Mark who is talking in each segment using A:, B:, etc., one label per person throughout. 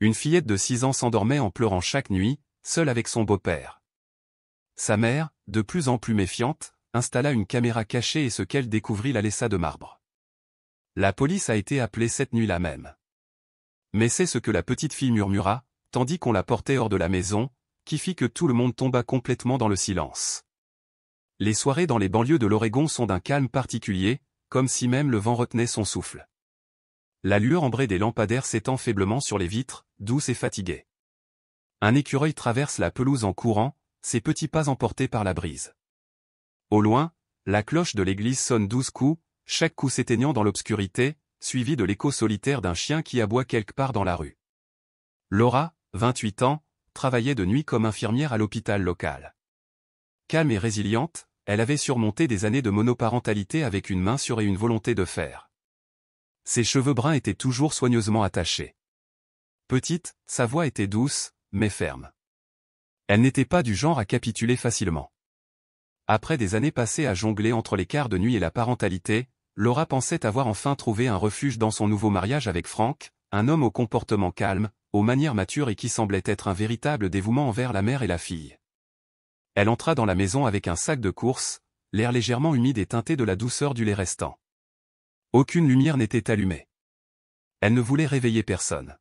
A: Une fillette de 6 ans s'endormait en pleurant chaque nuit, seule avec son beau-père. Sa mère, de plus en plus méfiante, installa une caméra cachée et ce qu'elle découvrit la laissa de marbre. La police a été appelée cette nuit-là même. Mais c'est ce que la petite fille murmura, tandis qu'on la portait hors de la maison, qui fit que tout le monde tomba complètement dans le silence. Les soirées dans les banlieues de l'Oregon sont d'un calme particulier, comme si même le vent retenait son souffle. La lueur ambrée des lampadaires s'étend faiblement sur les vitres, douce et fatiguée. Un écureuil traverse la pelouse en courant, ses petits pas emportés par la brise. Au loin, la cloche de l'église sonne 12 coups, chaque coup s'éteignant dans l'obscurité, suivi de l'écho solitaire d'un chien qui aboie quelque part dans la rue. Laura, 28 ans, travaillait de nuit comme infirmière à l'hôpital local. Calme et résiliente, elle avait surmonté des années de monoparentalité avec une main sûre et une volonté de faire. Ses cheveux bruns étaient toujours soigneusement attachés. Petite, sa voix était douce, mais ferme. Elle n'était pas du genre à capituler facilement. Après des années passées à jongler entre les quarts de nuit et la parentalité, Laura pensait avoir enfin trouvé un refuge dans son nouveau mariage avec Frank, un homme au comportement calme, aux manières matures et qui semblait être un véritable dévouement envers la mère et la fille. Elle entra dans la maison avec un sac de courses, l'air légèrement humide et teinté de la douceur du lait restant. Aucune lumière n'était allumée. Elle ne voulait réveiller personne.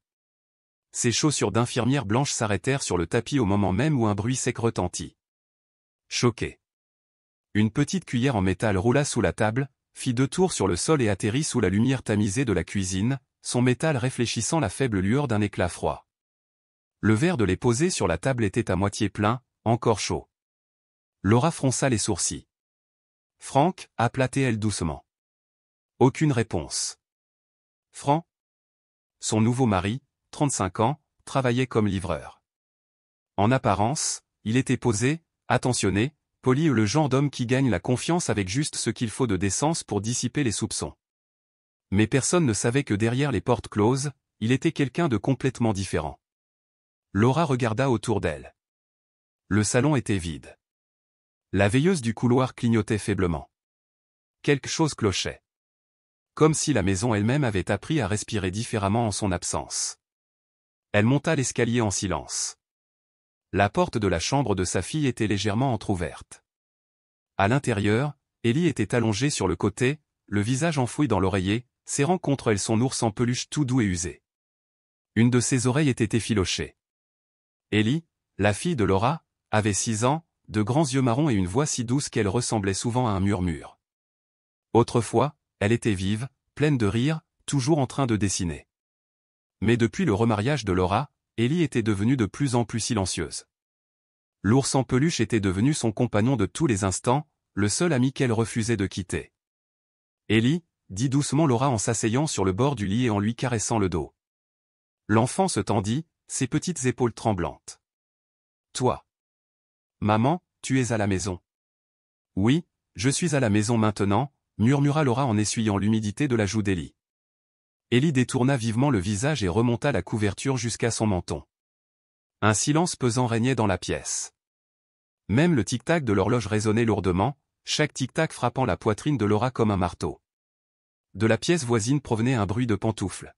A: Ses chaussures d'infirmière blanche s'arrêtèrent sur le tapis au moment même où un bruit sec retentit. Choquée. Une petite cuillère en métal roula sous la table, fit 2 tours sur le sol et atterrit sous la lumière tamisée de la cuisine, son métal réfléchissant la faible lueur d'un éclat froid. Le verre de lait posé sur la table était à moitié plein, encore chaud. Laura fronça les sourcils. Frank, appela-t-elle doucement. Aucune réponse. Frank, son nouveau mari, 35 ans, travaillait comme livreur. En apparence, il était posé, attentionné, poli et le genre d'homme qui gagne la confiance avec juste ce qu'il faut de décence pour dissiper les soupçons. Mais personne ne savait que derrière les portes closes, il était quelqu'un de complètement différent. Laura regarda autour d'elle. Le salon était vide. La veilleuse du couloir clignotait faiblement. Quelque chose clochait. Comme si la maison elle-même avait appris à respirer différemment en son absence. Elle monta l'escalier en silence. La porte de la chambre de sa fille était légèrement entr'ouverte. À l'intérieur, Ellie était allongée sur le côté, le visage enfoui dans l'oreiller, serrant contre elle son ours en peluche tout doux et usé. Une de ses oreilles était effilochée. Ellie, la fille de Laura, avait 6 ans, de grands yeux marrons et une voix si douce qu'elle ressemblait souvent à un murmure. Autrefois, elle était vive, pleine de rire, toujours en train de dessiner. Mais depuis le remariage de Laura, Ellie était devenue de plus en plus silencieuse. L'ours en peluche était devenu son compagnon de tous les instants, le seul ami qu'elle refusait de quitter. Ellie, dit doucement Laura en s'asseyant sur le bord du lit et en lui caressant le dos. L'enfant se tendit, ses petites épaules tremblantes. Toi. Maman, tu es à la maison. Oui, je suis à la maison maintenant, murmura Laura en essuyant l'humidité de la joue d'Ellie. Ellie détourna vivement le visage et remonta la couverture jusqu'à son menton. Un silence pesant régnait dans la pièce. Même le tic-tac de l'horloge résonnait lourdement, chaque tic-tac frappant la poitrine de Laura comme un marteau. De la pièce voisine provenait un bruit de pantoufles.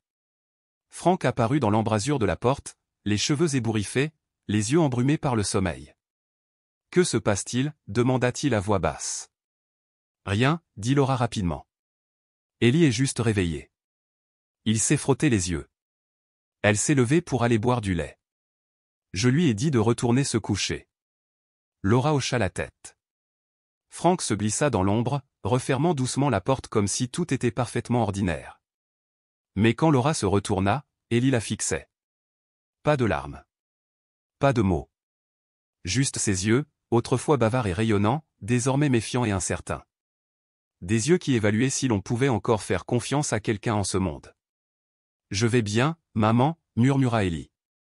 A: Frank apparut dans l'embrasure de la porte, les cheveux ébouriffés, les yeux embrumés par le sommeil. « Que se passe-t-il » demanda-t-il à voix basse. « Rien » dit Laura rapidement. Ellie est juste réveillée. Il s'est frotté les yeux. Elle s'est levée pour aller boire du lait. Je lui ai dit de retourner se coucher. Laura hocha la tête. Frank se glissa dans l'ombre, refermant doucement la porte comme si tout était parfaitement ordinaire. Mais quand Laura se retourna, Ellie la fixait. Pas de larmes. Pas de mots. Juste ses yeux, autrefois bavards et rayonnants, désormais méfiants et incertains. Des yeux qui évaluaient si l'on pouvait encore faire confiance à quelqu'un en ce monde. « Je vais bien, maman » murmura Ellie.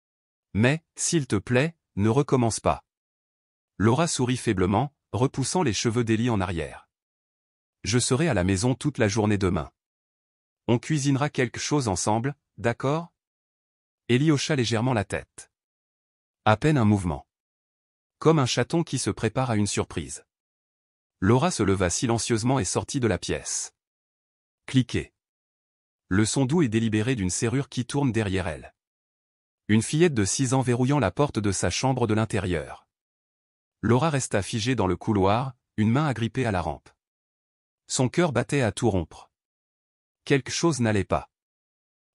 A: « Mais, s'il te plaît, ne recommence pas. » Laura sourit faiblement, repoussant les cheveux d'Ellie en arrière. « Je serai à la maison toute la journée demain. On cuisinera quelque chose ensemble, d'accord ?» Ellie hocha légèrement la tête. À peine un mouvement. Comme un chaton qui se prépare à une surprise. Laura se leva silencieusement et sortit de la pièce. Cliquez. Le son doux et délibéré d'une serrure qui tourne derrière elle. Une fillette de 6 ans verrouillant la porte de sa chambre de l'intérieur. Laura resta figée dans le couloir, une main agrippée à la rampe. Son cœur battait à tout rompre. Quelque chose n'allait pas.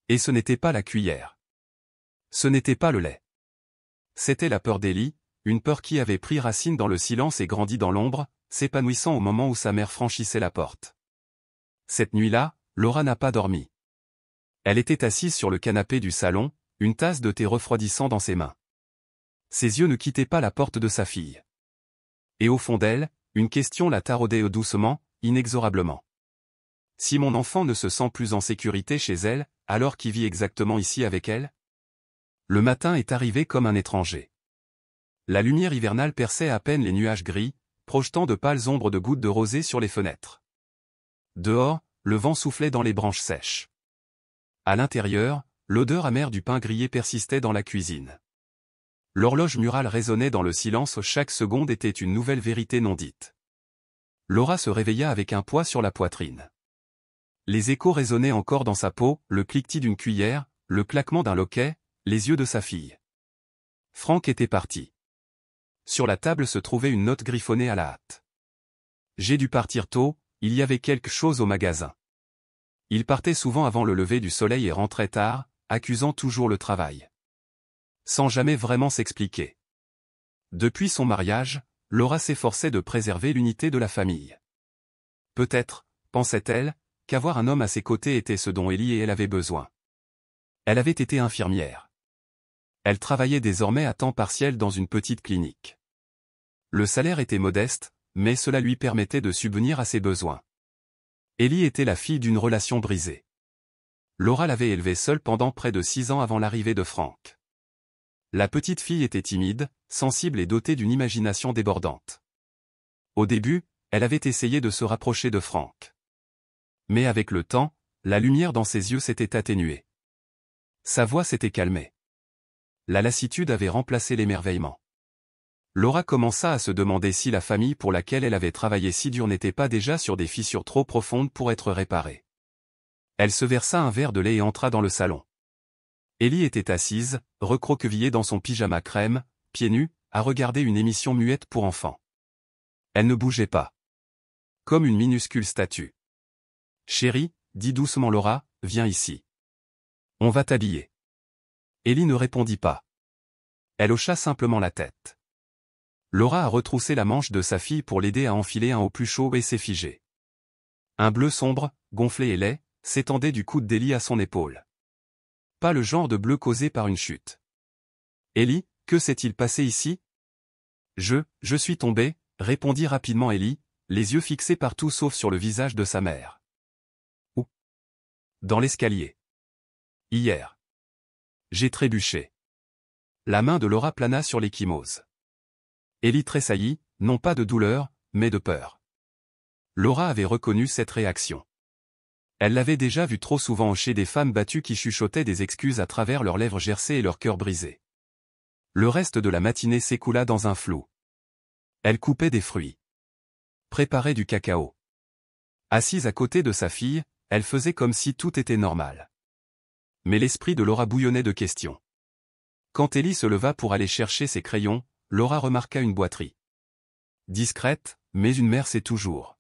A: Et ce n'était pas la cuillère. Ce n'était pas le lait. C'était la peur d'Ellie, une peur qui avait pris racine dans le silence et grandi dans l'ombre, s'épanouissant au moment où sa mère franchissait la porte. Cette nuit-là, Laura n'a pas dormi. Elle était assise sur le canapé du salon, une tasse de thé refroidissant dans ses mains. Ses yeux ne quittaient pas la porte de sa fille. Et au fond d'elle, une question la taraudait doucement, inexorablement. Si mon enfant ne se sent plus en sécurité chez elle, alors qui vit exactement ici avec elle? Le matin est arrivé comme un étranger. La lumière hivernale perçait à peine les nuages gris, projetant de pâles ombres de gouttes de rosée sur les fenêtres. Dehors, le vent soufflait dans les branches sèches. À l'intérieur, l'odeur amère du pain grillé persistait dans la cuisine. L'horloge murale résonnait dans le silence, chaque seconde était une nouvelle vérité non dite. Laura se réveilla avec un poids sur la poitrine. Les échos résonnaient encore dans sa peau, le cliquetis d'une cuillère, le claquement d'un loquet, les yeux de sa fille. Franck était parti. Sur la table se trouvait une note griffonnée à la hâte. J'ai dû partir tôt, il y avait quelque chose au magasin. Il partait souvent avant le lever du soleil et rentrait tard, accusant toujours le travail. Sans jamais vraiment s'expliquer. Depuis son mariage, Laura s'efforçait de préserver l'unité de la famille. Peut-être, pensait-elle, qu'avoir un homme à ses côtés était ce dont Ellie et elle avaient besoin. Elle avait été infirmière. Elle travaillait désormais à temps partiel dans une petite clinique. Le salaire était modeste, mais cela lui permettait de subvenir à ses besoins. Ellie était la fille d'une relation brisée. Laura l'avait élevée seule pendant près de 6 ans avant l'arrivée de Franck. La petite fille était timide, sensible et dotée d'une imagination débordante. Au début, elle avait essayé de se rapprocher de Franck. Mais avec le temps, la lumière dans ses yeux s'était atténuée. Sa voix s'était calmée. La lassitude avait remplacé l'émerveillement. Laura commença à se demander si la famille pour laquelle elle avait travaillé si dur n'était pas déjà sur des fissures trop profondes pour être réparée. Elle se versa un verre de lait et entra dans le salon. Ellie était assise, recroquevillée dans son pyjama crème, pieds nus, à regarder une émission muette pour enfants. Elle ne bougeait pas. Comme une minuscule statue. « Chérie, dit doucement Laura, viens ici. On va t'habiller. » Ellie ne répondit pas. Elle hocha simplement la tête. Laura a retroussé la manche de sa fille pour l'aider à enfiler un haut plus chaud et s'est figée. Un bleu sombre, gonflé et laid, s'étendait du coude d'Ellie à son épaule. Pas le genre de bleu causé par une chute. « Ellie, que s'est-il passé ici ?»« Je suis tombée, » répondit rapidement Ellie, les yeux fixés partout sauf sur le visage de sa mère. « Où ?»« Dans l'escalier. Hier. J'ai trébuché. » La main de Laura plana sur l'ecchymose. Ellie tressaillit, non pas de douleur, mais de peur. Laura avait reconnu cette réaction. Elle l'avait déjà vue trop souvent chez des femmes battues qui chuchotaient des excuses à travers leurs lèvres gercées et leur cœur brisé. Le reste de la matinée s'écoula dans un flou. Elle coupait des fruits. Préparait du cacao. Assise à côté de sa fille, elle faisait comme si tout était normal. Mais l'esprit de Laura bouillonnait de questions. Quand Ellie se leva pour aller chercher ses crayons, Laura remarqua une boiterie. Discrète, mais une mère sait toujours.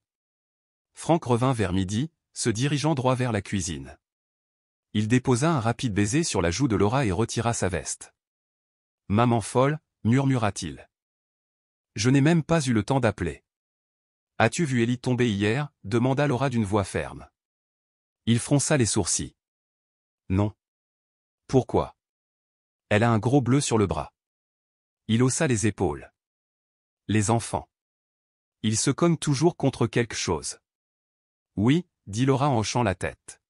A: Franck revint vers midi, se dirigeant droit vers la cuisine. Il déposa un rapide baiser sur la joue de Laura et retira sa veste. « Maman folle » murmura-t-il. « Je n'ai même pas eu le temps d'appeler. »« As-tu vu Ellie tomber hier » demanda Laura d'une voix ferme. Il fronça les sourcils. « Non. »« Pourquoi ?»« Elle a un gros bleu sur le bras. » Il haussa les épaules. « Les enfants. Ils se cognent toujours contre quelque chose. »« Oui, » dit Laura en hochant la tête.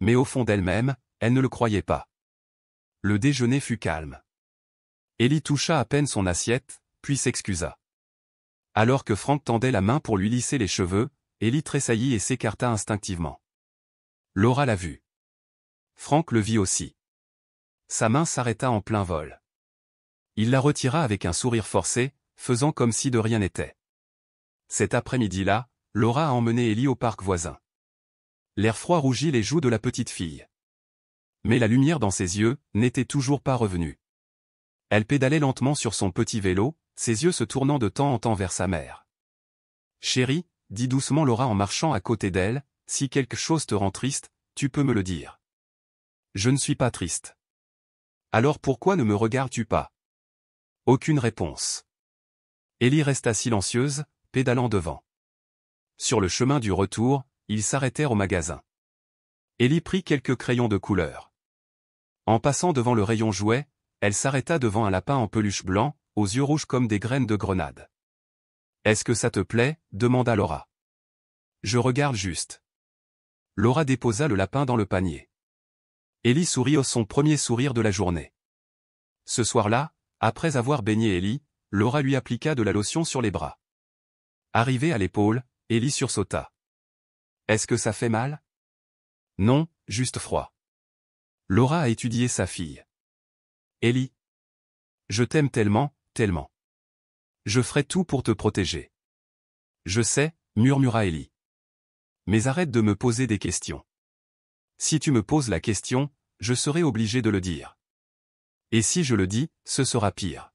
A: Mais au fond d'elle-même, elle ne le croyait pas. Le déjeuner fut calme. Ellie toucha à peine son assiette, puis s'excusa. Alors que Franck tendait la main pour lui lisser les cheveux, Ellie tressaillit et s'écarta instinctivement. Laura l'a vu. Franck le vit aussi. Sa main s'arrêta en plein vol. Il la retira avec un sourire forcé, faisant comme si de rien n'était. Cet après-midi-là, Laura a emmené Ellie au parc voisin. L'air froid rougit les joues de la petite fille. Mais la lumière dans ses yeux n'était toujours pas revenue. Elle pédalait lentement sur son petit vélo, ses yeux se tournant de temps en temps vers sa mère. « Chérie, » dit doucement Laura en marchant à côté d'elle, « si quelque chose te rend triste, tu peux me le dire. » « Je ne suis pas triste. »« Alors pourquoi ne me regardes-tu pas ?» Aucune réponse. Ellie resta silencieuse, pédalant devant. Sur le chemin du retour, ils s'arrêtèrent au magasin. Ellie prit quelques crayons de couleur. En passant devant le rayon jouets, elle s'arrêta devant un lapin en peluche blanc, aux yeux rouges comme des graines de grenade. « Est-ce que ça te plaît ?» demanda Laura. « Je regarde juste. » Laura déposa le lapin dans le panier. Ellie sourit au son premier sourire de la journée. Ce soir-là, après avoir baigné Ellie, Laura lui appliqua de la lotion sur les bras. Arrivée à l'épaule, Ellie sursauta. « Est-ce que ça fait mal ?»« Non, juste froid. » Laura a étudié sa fille. « Ellie. Je t'aime tellement, tellement. Je ferai tout pour te protéger. »« Je sais, » murmura Ellie. « Mais arrête de me poser des questions. Si tu me poses la question, je serai obligé de le dire. Et si je le dis, ce sera pire. »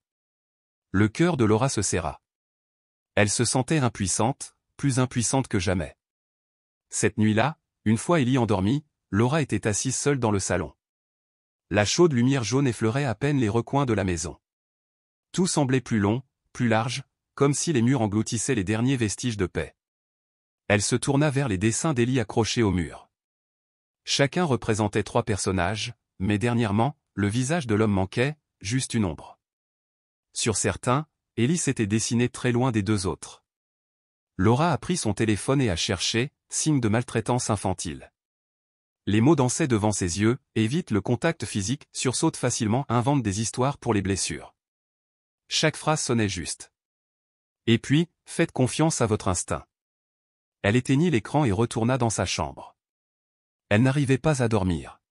A: Le cœur de Laura se serra. Elle se sentait impuissante, plus impuissante que jamais. Cette nuit-là, une fois Ellie endormie, Laura était assise seule dans le salon. La chaude lumière jaune effleurait à peine les recoins de la maison. Tout semblait plus long, plus large, comme si les murs engloutissaient les derniers vestiges de paix. Elle se tourna vers les dessins d'Ellie accrochés au mur. Chacun représentait 3 personnages, mais dernièrement, le visage de l'homme manquait, juste une ombre. Sur certains, Ellie s'était dessinée très loin des 2 autres. Laura a pris son téléphone et a cherché, signe de maltraitance infantile. Les mots dansaient devant ses yeux, évite le contact physique, sursaute facilement, invente des histoires pour les blessures. Chaque phrase sonnait juste. Et puis, faites confiance à votre instinct. Elle éteignit l'écran et retourna dans sa chambre. Elle n'arrivait pas à dormir.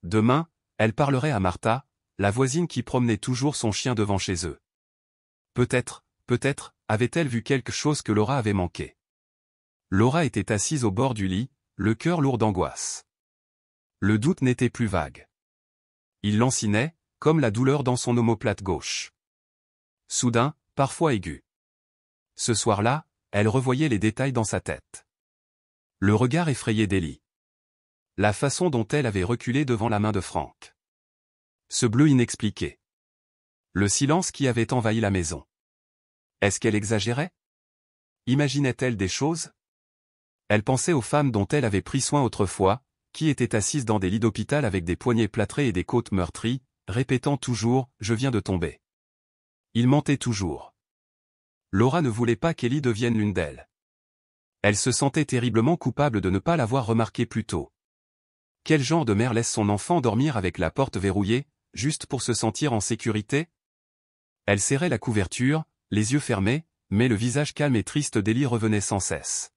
A: Demain, elle parlerait à Martha, la voisine qui promenait toujours son chien devant chez eux. Peut-être, avait-elle vu quelque chose que Laura avait manqué. Laura était assise au bord du lit, le cœur lourd d'angoisse. Le doute n'était plus vague. Il lancinait, comme la douleur dans son omoplate gauche. Soudain, parfois aigu. Ce soir-là, elle revoyait les détails dans sa tête. Le regard effrayé d'Ellie. La façon dont elle avait reculé devant la main de Frank. Ce bleu inexpliqué. Le silence qui avait envahi la maison. Est-ce qu'elle exagérait? Imaginait-elle des choses? Elle pensait aux femmes dont elle avait pris soin autrefois, qui étaient assises dans des lits d'hôpital avec des poignets plâtrés et des côtes meurtries, répétant toujours « Je viens de tomber ». Ils mentaient toujours. Laura ne voulait pas qu'Ellie devienne l'une d'elles. Elle se sentait terriblement coupable de ne pas l'avoir remarqué plus tôt. Quel genre de mère laisse son enfant dormir avec la porte verrouillée, juste pour se sentir en sécurité? Elle serrait la couverture, les yeux fermés, mais le visage calme et triste d'Ellie revenait sans cesse.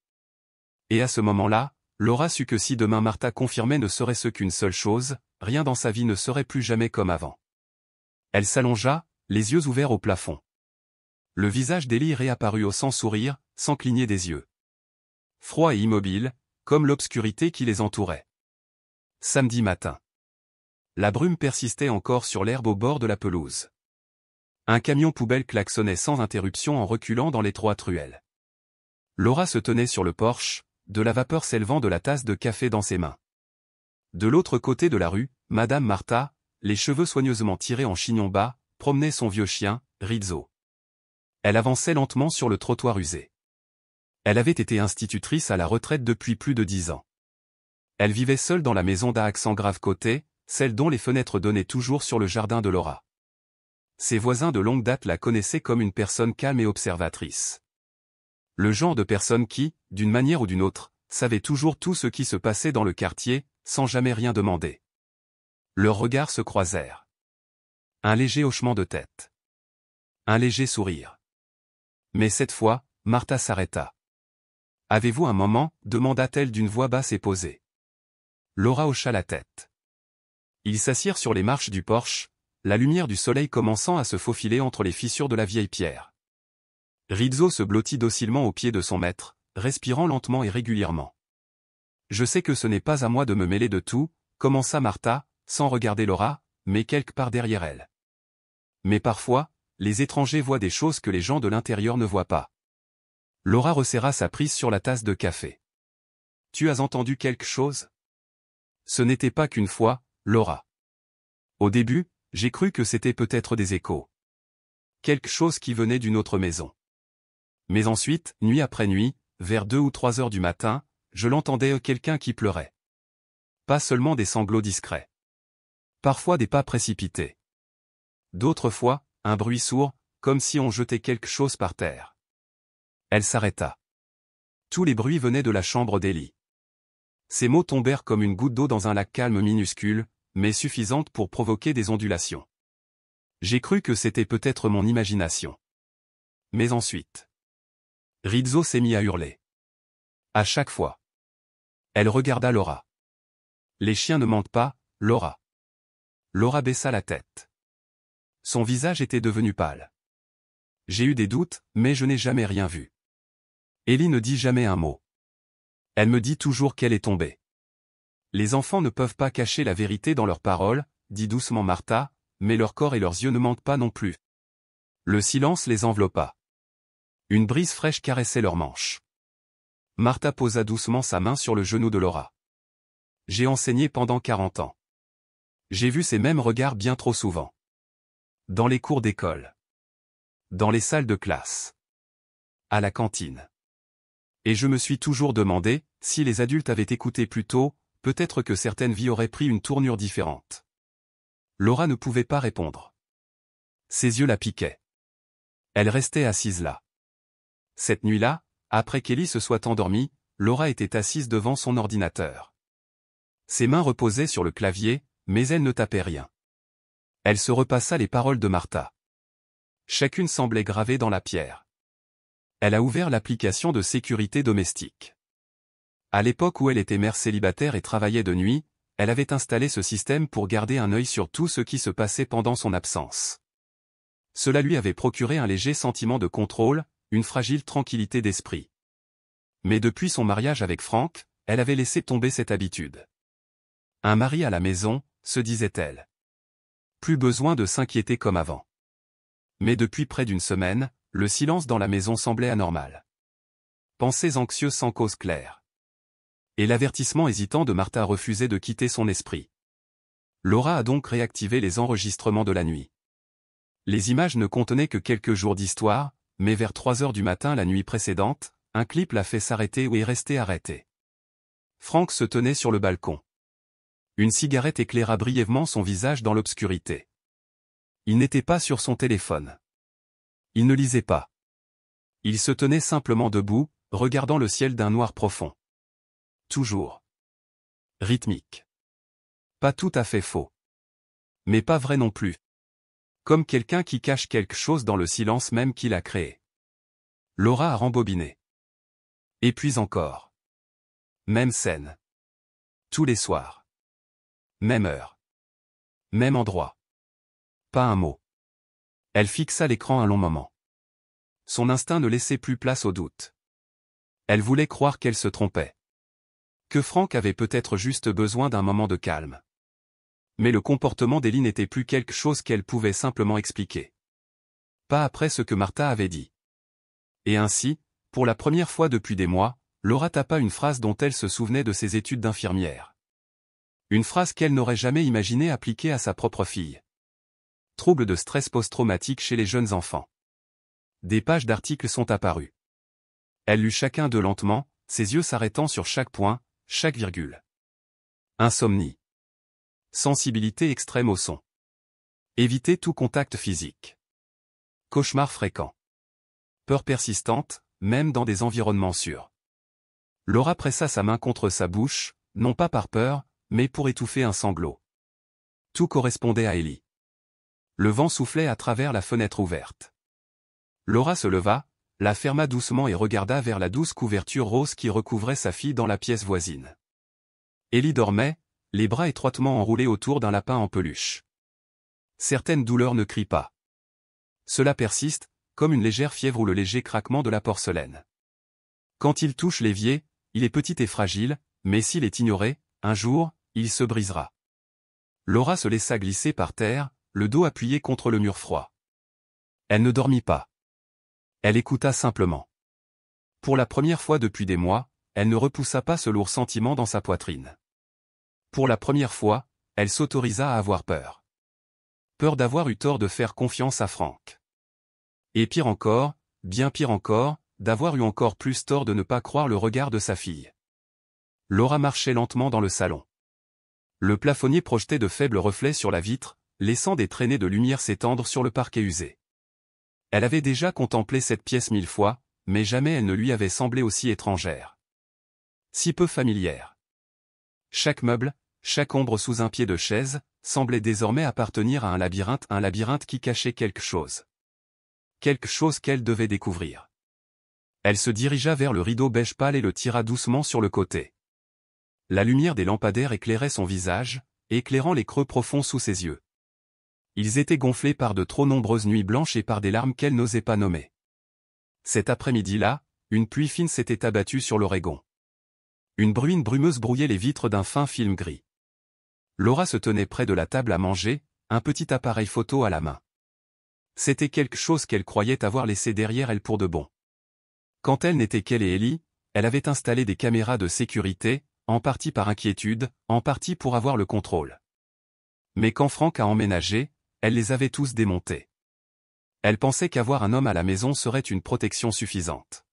A: Et à ce moment-là, Laura sut que si demain Martha confirmait ne serait-ce qu'une seule chose, rien dans sa vie ne serait plus jamais comme avant. Elle s'allongea, les yeux ouverts au plafond. Le visage d'Ellie réapparut sans sourire, sans cligner des yeux. Froid et immobile, comme l'obscurité qui les entourait. Samedi matin. La brume persistait encore sur l'herbe au bord de la pelouse. Un camion poubelle klaxonnait sans interruption en reculant dans l'étroite ruelle. Laura se tenait sur le porche, de la vapeur s'élevant de la tasse de café dans ses mains. De l'autre côté de la rue, Madame Martha, les cheveux soigneusement tirés en chignon bas, promenait son vieux chien, Rizzo. Elle avançait lentement sur le trottoir usé. Elle avait été institutrice à la retraite depuis plus de 10 ans. Elle vivait seule dans la maison d'à accent grave côté, celle dont les fenêtres donnaient toujours sur le jardin de Laura. Ses voisins de longue date la connaissaient comme une personne calme et observatrice. Le genre de personne qui, d'une manière ou d'une autre, savait toujours tout ce qui se passait dans le quartier, sans jamais rien demander. Leurs regards se croisèrent. Un léger hochement de tête. Un léger sourire. Mais cette fois, Martha s'arrêta. « Avez-vous un moment ?» demanda-t-elle d'une voix basse et posée. Laura hocha la tête. Ils s'assirent sur les marches du porche, la lumière du soleil commençant à se faufiler entre les fissures de la vieille pierre. Rizzo se blottit docilement au pied de son maître, respirant lentement et régulièrement. « Je sais que ce n'est pas à moi de me mêler de tout, commença Martha, sans regarder Laura, mais quelque part derrière elle. Mais parfois, les étrangers voient des choses que les gens de l'intérieur ne voient pas. Laura resserra sa prise sur la tasse de café. Tu as entendu quelque chose? Ce n'était pas qu'une fois, Laura. Au début, j'ai cru que c'était peut-être des échos. Quelque chose qui venait d'une autre maison. Mais ensuite, nuit après nuit, vers 2 ou 3 heures du matin, je l'entendais quelqu'un qui pleurait. Pas seulement des sanglots discrets. Parfois des pas précipités. D'autres fois, un bruit sourd, comme si on jetait quelque chose par terre. Elle s'arrêta. Tous les bruits venaient de la chambre d'Ellie. Ces mots tombèrent comme une goutte d'eau dans un lac calme minuscule, mais suffisante pour provoquer des ondulations. J'ai cru que c'était peut-être mon imagination. Mais ensuite, Rizzo s'est mis à hurler. À chaque fois. Elle regarda Laura. Les chiens ne mentent pas, Laura. Laura baissa la tête. Son visage était devenu pâle. J'ai eu des doutes, mais je n'ai jamais rien vu. Ellie ne dit jamais un mot. Elle me dit toujours qu'elle est tombée. Les enfants ne peuvent pas cacher la vérité dans leurs paroles, dit doucement Martha, mais leur corps et leurs yeux ne mentent pas non plus. Le silence les enveloppa. Une brise fraîche caressait leurs manches. Martha posa doucement sa main sur le genou de Laura. J'ai enseigné pendant 40 ans. J'ai vu ces mêmes regards bien trop souvent. Dans les cours d'école. Dans les salles de classe. À la cantine. Et je me suis toujours demandé, si les adultes avaient écouté plus tôt, peut-être que certaines vies auraient pris une tournure différente. Laura ne pouvait pas répondre. Ses yeux la piquaient. Elle restait assise là. Cette nuit-là, après qu'Ellie se soit endormie, Laura était assise devant son ordinateur. Ses mains reposaient sur le clavier, mais elle ne tapait rien. Elle se repassa les paroles de Martha. Chacune semblait gravée dans la pierre. Elle a ouvert l'application de sécurité domestique. À l'époque où elle était mère célibataire et travaillait de nuit, elle avait installé ce système pour garder un œil sur tout ce qui se passait pendant son absence. Cela lui avait procuré un léger sentiment de contrôle, une fragile tranquillité d'esprit. Mais depuis son mariage avec Frank, elle avait laissé tomber cette habitude. Un mari à la maison, se disait-elle. Plus besoin de s'inquiéter comme avant. Mais depuis près d'une semaine, le silence dans la maison semblait anormal. Pensées anxieuses sans cause claire. Et l'avertissement hésitant de Martha refusait de quitter son esprit. Laura a donc réactivé les enregistrements de la nuit. Les images ne contenaient que quelques jours d'histoire, mais vers 3 heures du matin la nuit précédente, un clip l'a fait s'arrêter ou est resté arrêté. Frank se tenait sur le balcon. Une cigarette éclaira brièvement son visage dans l'obscurité. Il n'était pas sur son téléphone. Il ne lisait pas. Il se tenait simplement debout, regardant le ciel d'un noir profond. Toujours. Rythmique. Pas tout à fait faux. Mais pas vrai non plus. Comme quelqu'un qui cache quelque chose dans le silence même qu'il a créé. Laura a rembobiné. Et puis encore. Même scène. Tous les soirs. Même heure. Même endroit. Pas un mot. Elle fixa l'écran un long moment. Son instinct ne laissait plus place au doute. Elle voulait croire qu'elle se trompait. Que Frank avait peut-être juste besoin d'un moment de calme. Mais le comportement d'Ellie n'était plus quelque chose qu'elle pouvait simplement expliquer. Pas après ce que Martha avait dit. Et ainsi, pour la première fois depuis des mois, Laura tapa une phrase dont elle se souvenait de ses études d'infirmière. Une phrase qu'elle n'aurait jamais imaginé appliquer à sa propre fille. Trouble de stress post-traumatique chez les jeunes enfants. Des pages d'articles sont apparues. Elle lut chacun d'eux lentement, ses yeux s'arrêtant sur chaque point, chaque virgule. Insomnie. Sensibilité extrême au son. Éviter tout contact physique. Cauchemars fréquents. Peur persistante, même dans des environnements sûrs. Laura pressa sa main contre sa bouche, non pas par peur, mais pour étouffer un sanglot. Tout correspondait à Ellie. Le vent soufflait à travers la fenêtre ouverte. Laura se leva, la ferma doucement et regarda vers la douce couverture rose qui recouvrait sa fille dans la pièce voisine. Ellie dormait, les bras étroitement enroulés autour d'un lapin en peluche. Certaines douleurs ne crient pas. Cela persiste, comme une légère fièvre ou le léger craquement de la porcelaine. Quand il touche l'évier, il est petit et fragile, mais s'il est ignoré, un jour, il se brisera. Laura se laissa glisser par terre, le dos appuyé contre le mur froid. Elle ne dormit pas. Elle écouta simplement. Pour la première fois depuis des mois, elle ne repoussa pas ce lourd sentiment dans sa poitrine. Pour la première fois, elle s'autorisa à avoir peur. Peur d'avoir eu tort de faire confiance à Frank. Et pire encore, bien pire encore, d'avoir eu encore plus tort de ne pas croire le regard de sa fille. Laura marchait lentement dans le salon. Le plafonnier projetait de faibles reflets sur la vitre, laissant des traînées de lumière s'étendre sur le parquet usé. Elle avait déjà contemplé cette pièce 1000 fois, mais jamais elle ne lui avait semblé aussi étrangère. Si peu familière. Chaque meuble, chaque ombre sous un pied de chaise, semblait désormais appartenir à un labyrinthe qui cachait quelque chose. Quelque chose qu'elle devait découvrir. Elle se dirigea vers le rideau beige pâle et le tira doucement sur le côté. La lumière des lampadaires éclairait son visage, éclairant les creux profonds sous ses yeux. Ils étaient gonflés par de trop nombreuses nuits blanches et par des larmes qu'elle n'osait pas nommer. Cet après-midi-là, une pluie fine s'était abattue sur l'Oregon. Une bruine brumeuse brouillait les vitres d'un fin film gris. Laura se tenait près de la table à manger, un petit appareil photo à la main. C'était quelque chose qu'elle croyait avoir laissé derrière elle pour de bon. Quand elle n'était qu'elle et Ellie, elle avait installé des caméras de sécurité, en partie par inquiétude, en partie pour avoir le contrôle. Mais quand Frank a emménagé, elle les avait tous démontés. Elle pensait qu'avoir un homme à la maison serait une protection suffisante.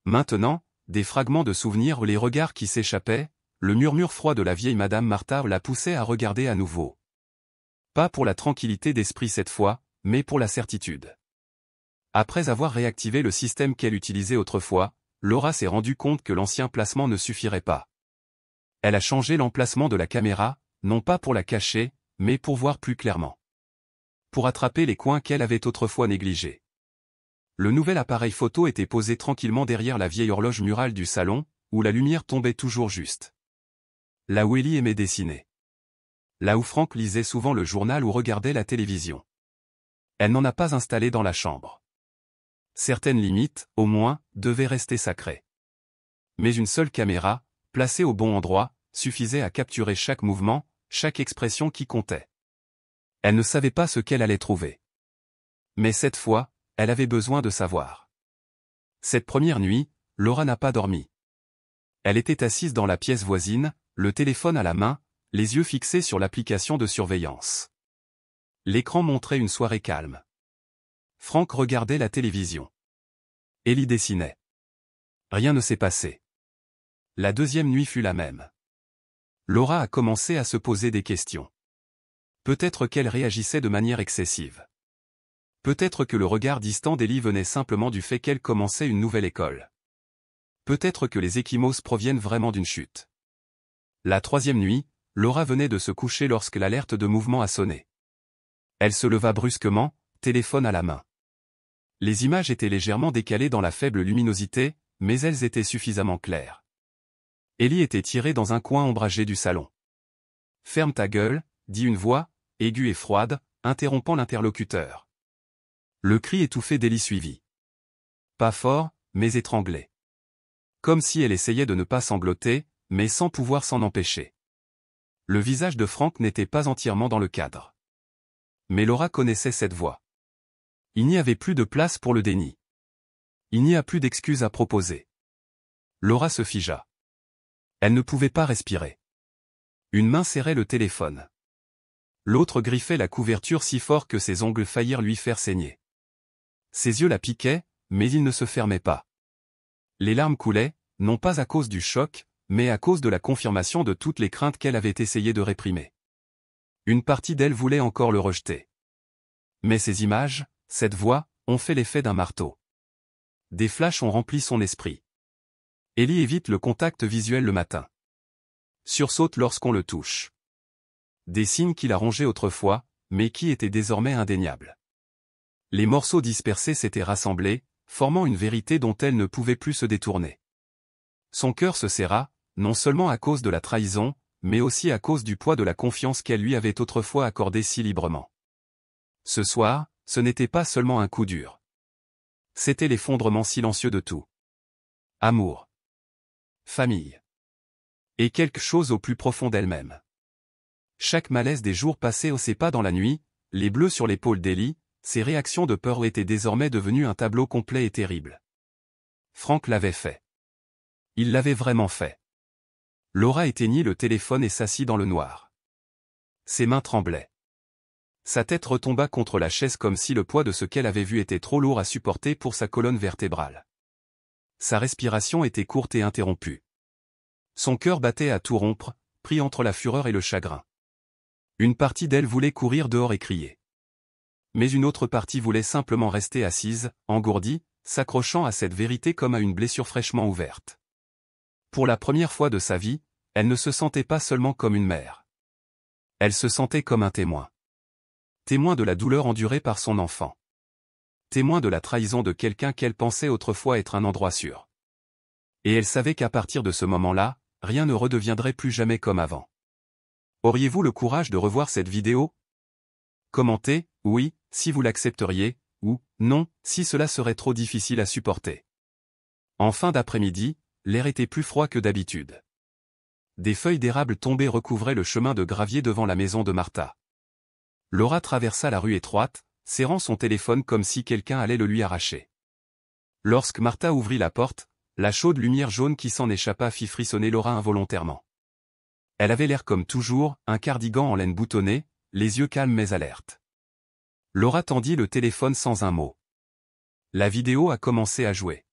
A: Maintenant, des fragments de souvenirs ou les regards qui s'échappaient, le murmure froid de la vieille Madame Martha la poussait à regarder à nouveau. Pas pour la tranquillité d'esprit cette fois, mais pour la certitude. Après avoir réactivé le système qu'elle utilisait autrefois, Laura s'est rendue compte que l'ancien placement ne suffirait pas. Elle a changé l'emplacement de la caméra, non pas pour la cacher, mais pour voir plus clairement. Pour attraper les coins qu'elle avait autrefois négligés. Le nouvel appareil photo était posé tranquillement derrière la vieille horloge murale du salon, où la lumière tombait toujours juste. Là où Ellie aimait dessiner. Là où Frank lisait souvent le journal ou regardait la télévision. Elle n'en a pas installé dans la chambre. Certaines limites, au moins, devaient rester sacrées. Mais une seule caméra, placée au bon endroit, suffisait à capturer chaque mouvement, chaque expression qui comptait. Elle ne savait pas ce qu'elle allait trouver. Mais cette fois, elle avait besoin de savoir. Cette première nuit, Laura n'a pas dormi. Elle était assise dans la pièce voisine, le téléphone à la main, les yeux fixés sur l'application de surveillance. L'écran montrait une soirée calme. Frank regardait la télévision. Ellie dessinait. Rien ne s'est passé. La deuxième nuit fut la même. Laura a commencé à se poser des questions. Peut-être qu'elle réagissait de manière excessive. Peut-être que le regard distant d'Ellie venait simplement du fait qu'elle commençait une nouvelle école. Peut-être que les ecchymoses proviennent vraiment d'une chute. La troisième nuit, Laura venait de se coucher lorsque l'alerte de mouvement a sonné. Elle se leva brusquement, téléphone à la main. Les images étaient légèrement décalées dans la faible luminosité, mais elles étaient suffisamment claires. Ellie était tirée dans un coin ombragé du salon. « Ferme ta gueule », dit une voix, aiguë et froide, interrompant l'interlocuteur. Le cri étouffé d'Ellie suivit. Pas fort, mais étranglé. Comme si elle essayait de ne pas sangloter, mais sans pouvoir s'en empêcher. Le visage de Frank n'était pas entièrement dans le cadre. Mais Laura connaissait cette voix. Il n'y avait plus de place pour le déni. Il n'y a plus d'excuses à proposer. Laura se figea. Elle ne pouvait pas respirer. Une main serrait le téléphone. L'autre griffait la couverture si fort que ses ongles faillirent lui faire saigner. Ses yeux la piquaient, mais ils ne se fermaient pas. Les larmes coulaient, non pas à cause du choc, mais à cause de la confirmation de toutes les craintes qu'elle avait essayé de réprimer. Une partie d'elle voulait encore le rejeter. Mais ces images, cette voix, ont fait l'effet d'un marteau. Des flashs ont rempli son esprit. Ellie évite le contact visuel le matin. Sursaute lorsqu'on le touche. Des signes qu'il a rongés autrefois, mais qui étaient désormais indéniables. Les morceaux dispersés s'étaient rassemblés, formant une vérité dont elle ne pouvait plus se détourner. Son cœur se serra, non seulement à cause de la trahison, mais aussi à cause du poids de la confiance qu'elle lui avait autrefois accordée si librement. Ce soir, ce n'était pas seulement un coup dur. C'était l'effondrement silencieux de tout. Amour. Famille. Et quelque chose au plus profond d'elle-même. Chaque malaise des jours passés au ses pas dans la nuit, les bleus sur l'épaule d'Ellie, ses réactions de peur étaient désormais devenues un tableau complet et terrible. Frank l'avait fait. Il l'avait vraiment fait. Laura éteignit le téléphone et s'assit dans le noir. Ses mains tremblaient. Sa tête retomba contre la chaise comme si le poids de ce qu'elle avait vu était trop lourd à supporter pour sa colonne vertébrale. Sa respiration était courte et interrompue. Son cœur battait à tout rompre, pris entre la fureur et le chagrin. Une partie d'elle voulait courir dehors et crier. Mais une autre partie voulait simplement rester assise, engourdie, s'accrochant à cette vérité comme à une blessure fraîchement ouverte. Pour la première fois de sa vie, elle ne se sentait pas seulement comme une mère. Elle se sentait comme un témoin. Témoin de la douleur endurée par son enfant. Témoin de la trahison de quelqu'un qu'elle pensait autrefois être un endroit sûr. Et elle savait qu'à partir de ce moment-là, rien ne redeviendrait plus jamais comme avant. Auriez-vous le courage de revoir cette vidéo? Commentez, oui, si vous l'accepteriez, ou, non, si cela serait trop difficile à supporter. En fin d'après-midi, l'air était plus froid que d'habitude. Des feuilles d'érable tombées recouvraient le chemin de gravier devant la maison de Martha. Laura traversa la rue étroite, serrant son téléphone comme si quelqu'un allait le lui arracher. Lorsque Martha ouvrit la porte, la chaude lumière jaune qui s'en échappa fit frissonner Laura involontairement. Elle avait l'air comme toujours, un cardigan en laine boutonnée, les yeux calmes mais alertes. Laura tendit le téléphone sans un mot. La vidéo a commencé à jouer.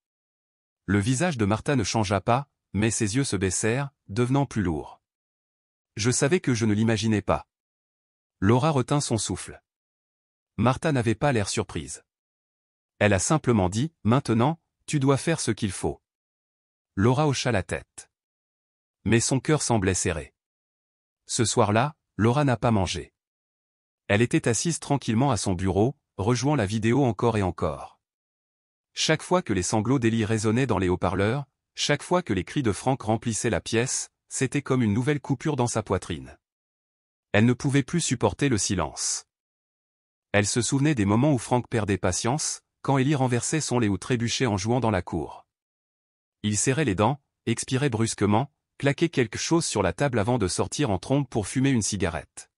A: Le visage de Martha ne changea pas, mais ses yeux se baissèrent, devenant plus lourds. Je savais que je ne l'imaginais pas. Laura retint son souffle. Martha n'avait pas l'air surprise. Elle a simplement dit, maintenant, tu dois faire ce qu'il faut. Laura hocha la tête. Mais son cœur semblait serré. Ce soir-là, Laura n'a pas mangé. Elle était assise tranquillement à son bureau, rejouant la vidéo encore et encore. Chaque fois que les sanglots d'Ellie résonnaient dans les haut-parleurs, chaque fois que les cris de Frank remplissaient la pièce, c'était comme une nouvelle coupure dans sa poitrine. Elle ne pouvait plus supporter le silence. Elle se souvenait des moments où Frank perdait patience, quand Ellie renversait son lait ou trébuchait en jouant dans la cour. Il serrait les dents, expirait brusquement, claquait quelque chose sur la table avant de sortir en trombe pour fumer une cigarette.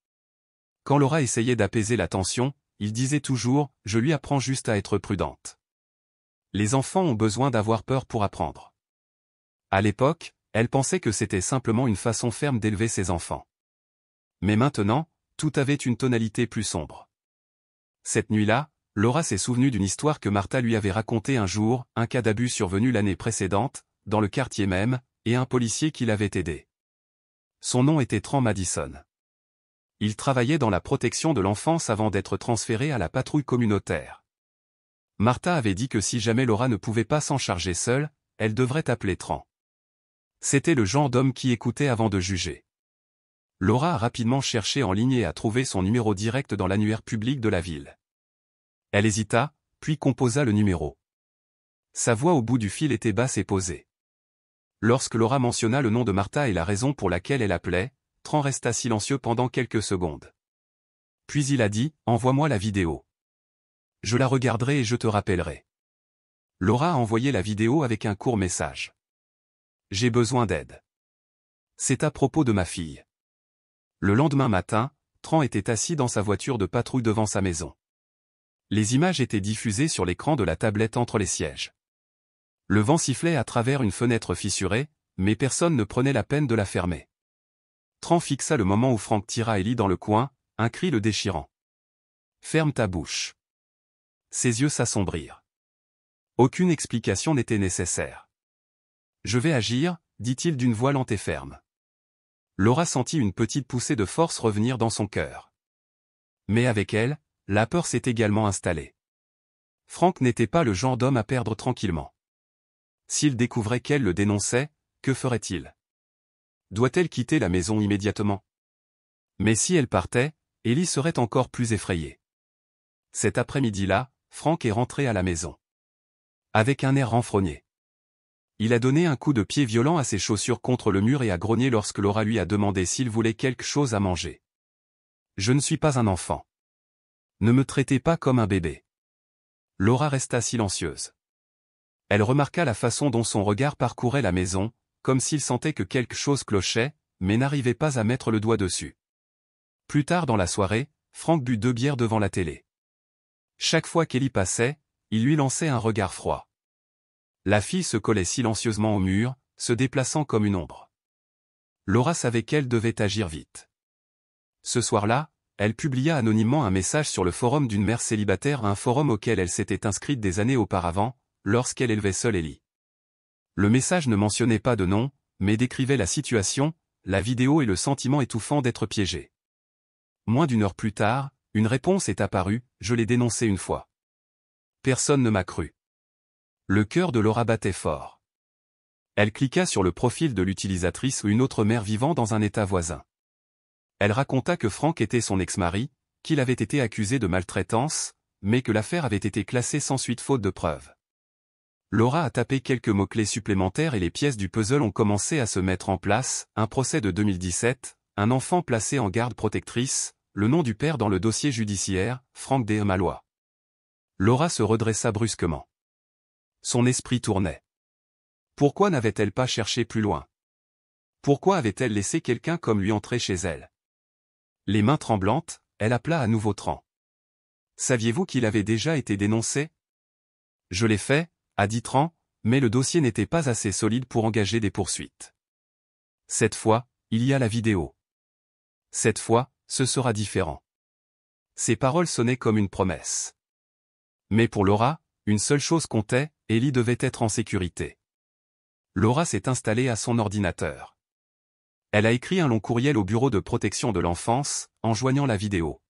A: Quand Laura essayait d'apaiser la tension, il disait toujours « Je lui apprends juste à être prudente. » Les enfants ont besoin d'avoir peur pour apprendre. À l'époque, elle pensait que c'était simplement une façon ferme d'élever ses enfants. Mais maintenant, tout avait une tonalité plus sombre. Cette nuit-là, Laura s'est souvenue d'une histoire que Martha lui avait racontée un jour, un cas d'abus survenu l'année précédente, dans le quartier même, et un policier qui l'avait aidé. Son nom était Tran Madison. Il travaillait dans la protection de l'enfance avant d'être transféré à la patrouille communautaire. Martha avait dit que si jamais Laura ne pouvait pas s'en charger seule, elle devrait appeler Tran. C'était le genre d'homme qui écoutait avant de juger. Laura a rapidement cherché en ligne et a trouvé son numéro direct dans l'annuaire public de la ville. Elle hésita, puis composa le numéro. Sa voix au bout du fil était basse et posée. Lorsque Laura mentionna le nom de Martha et la raison pour laquelle elle appelait, Tran resta silencieux pendant quelques secondes. Puis il a dit, « Envoie-moi la vidéo. Je la regarderai et je te rappellerai. » Laura a envoyé la vidéo avec un court message. « J'ai besoin d'aide. C'est à propos de ma fille. » Le lendemain matin, Tran était assis dans sa voiture de patrouille devant sa maison. Les images étaient diffusées sur l'écran de la tablette entre les sièges. Le vent sifflait à travers une fenêtre fissurée, mais personne ne prenait la peine de la fermer. Tran fixa le moment où Frank tira Ellie dans le coin, un cri le déchirant. « Ferme ta bouche. » Ses yeux s'assombrirent. Aucune explication n'était nécessaire. « Je vais agir, » dit-il d'une voix lente et ferme. Laura sentit une petite poussée de force revenir dans son cœur. Mais avec elle, la peur s'est également installée. Frank n'était pas le genre d'homme à perdre tranquillement. S'il découvrait qu'elle le dénonçait, que ferait-il? Doit-elle quitter la maison immédiatement? Mais si elle partait, Ellie serait encore plus effrayée. Cet après-midi-là, Frank est rentré à la maison. Avec un air renfrogné. Il a donné un coup de pied violent à ses chaussures contre le mur et a grogné lorsque Laura lui a demandé s'il voulait quelque chose à manger. « Je ne suis pas un enfant. Ne me traitez pas comme un bébé. » Laura resta silencieuse. Elle remarqua la façon dont son regard parcourait la maison, comme s'il sentait que quelque chose clochait, mais n'arrivait pas à mettre le doigt dessus. Plus tard dans la soirée, Frank but 2 bières devant la télé. Chaque fois qu'Ellie passait, il lui lançait un regard froid. La fille se collait silencieusement au mur, se déplaçant comme une ombre. Laura savait qu'elle devait agir vite. Ce soir-là, elle publia anonymement un message sur le forum d'une mère célibataire, un forum auquel elle s'était inscrite des années auparavant, lorsqu'elle élevait seule Ellie. Le message ne mentionnait pas de nom, mais décrivait la situation, la vidéo et le sentiment étouffant d'être piégée. Moins d'1 heure plus tard, une réponse est apparue, je l'ai dénoncé une fois. Personne ne m'a cru. Le cœur de Laura battait fort. Elle cliqua sur le profil de l'utilisatrice ou une autre mère vivant dans un état voisin. Elle raconta que Frank était son ex-mari, qu'il avait été accusé de maltraitance, mais que l'affaire avait été classée sans suite faute de preuves. Laura a tapé quelques mots-clés supplémentaires et les pièces du puzzle ont commencé à se mettre en place, un procès de 2017, un enfant placé en garde protectrice, le nom du père dans le dossier judiciaire, Frank D. Malloy. Laura se redressa brusquement. Son esprit tournait. Pourquoi n'avait-elle pas cherché plus loin? Pourquoi avait-elle laissé quelqu'un comme lui entrer chez elle? Les mains tremblantes, elle appela à nouveau Tran. Saviez-vous qu'il avait déjà été dénoncé? Je l'ai fait, a dit Tran, mais le dossier n'était pas assez solide pour engager des poursuites. Cette fois, il y a la vidéo. Cette fois, ce sera différent. Ces paroles sonnaient comme une promesse. Mais pour Laura, une seule chose comptait, Ellie devait être en sécurité. Laura s'est installée à son ordinateur. Elle a écrit un long courriel au bureau de protection de l'enfance, en joignant la vidéo.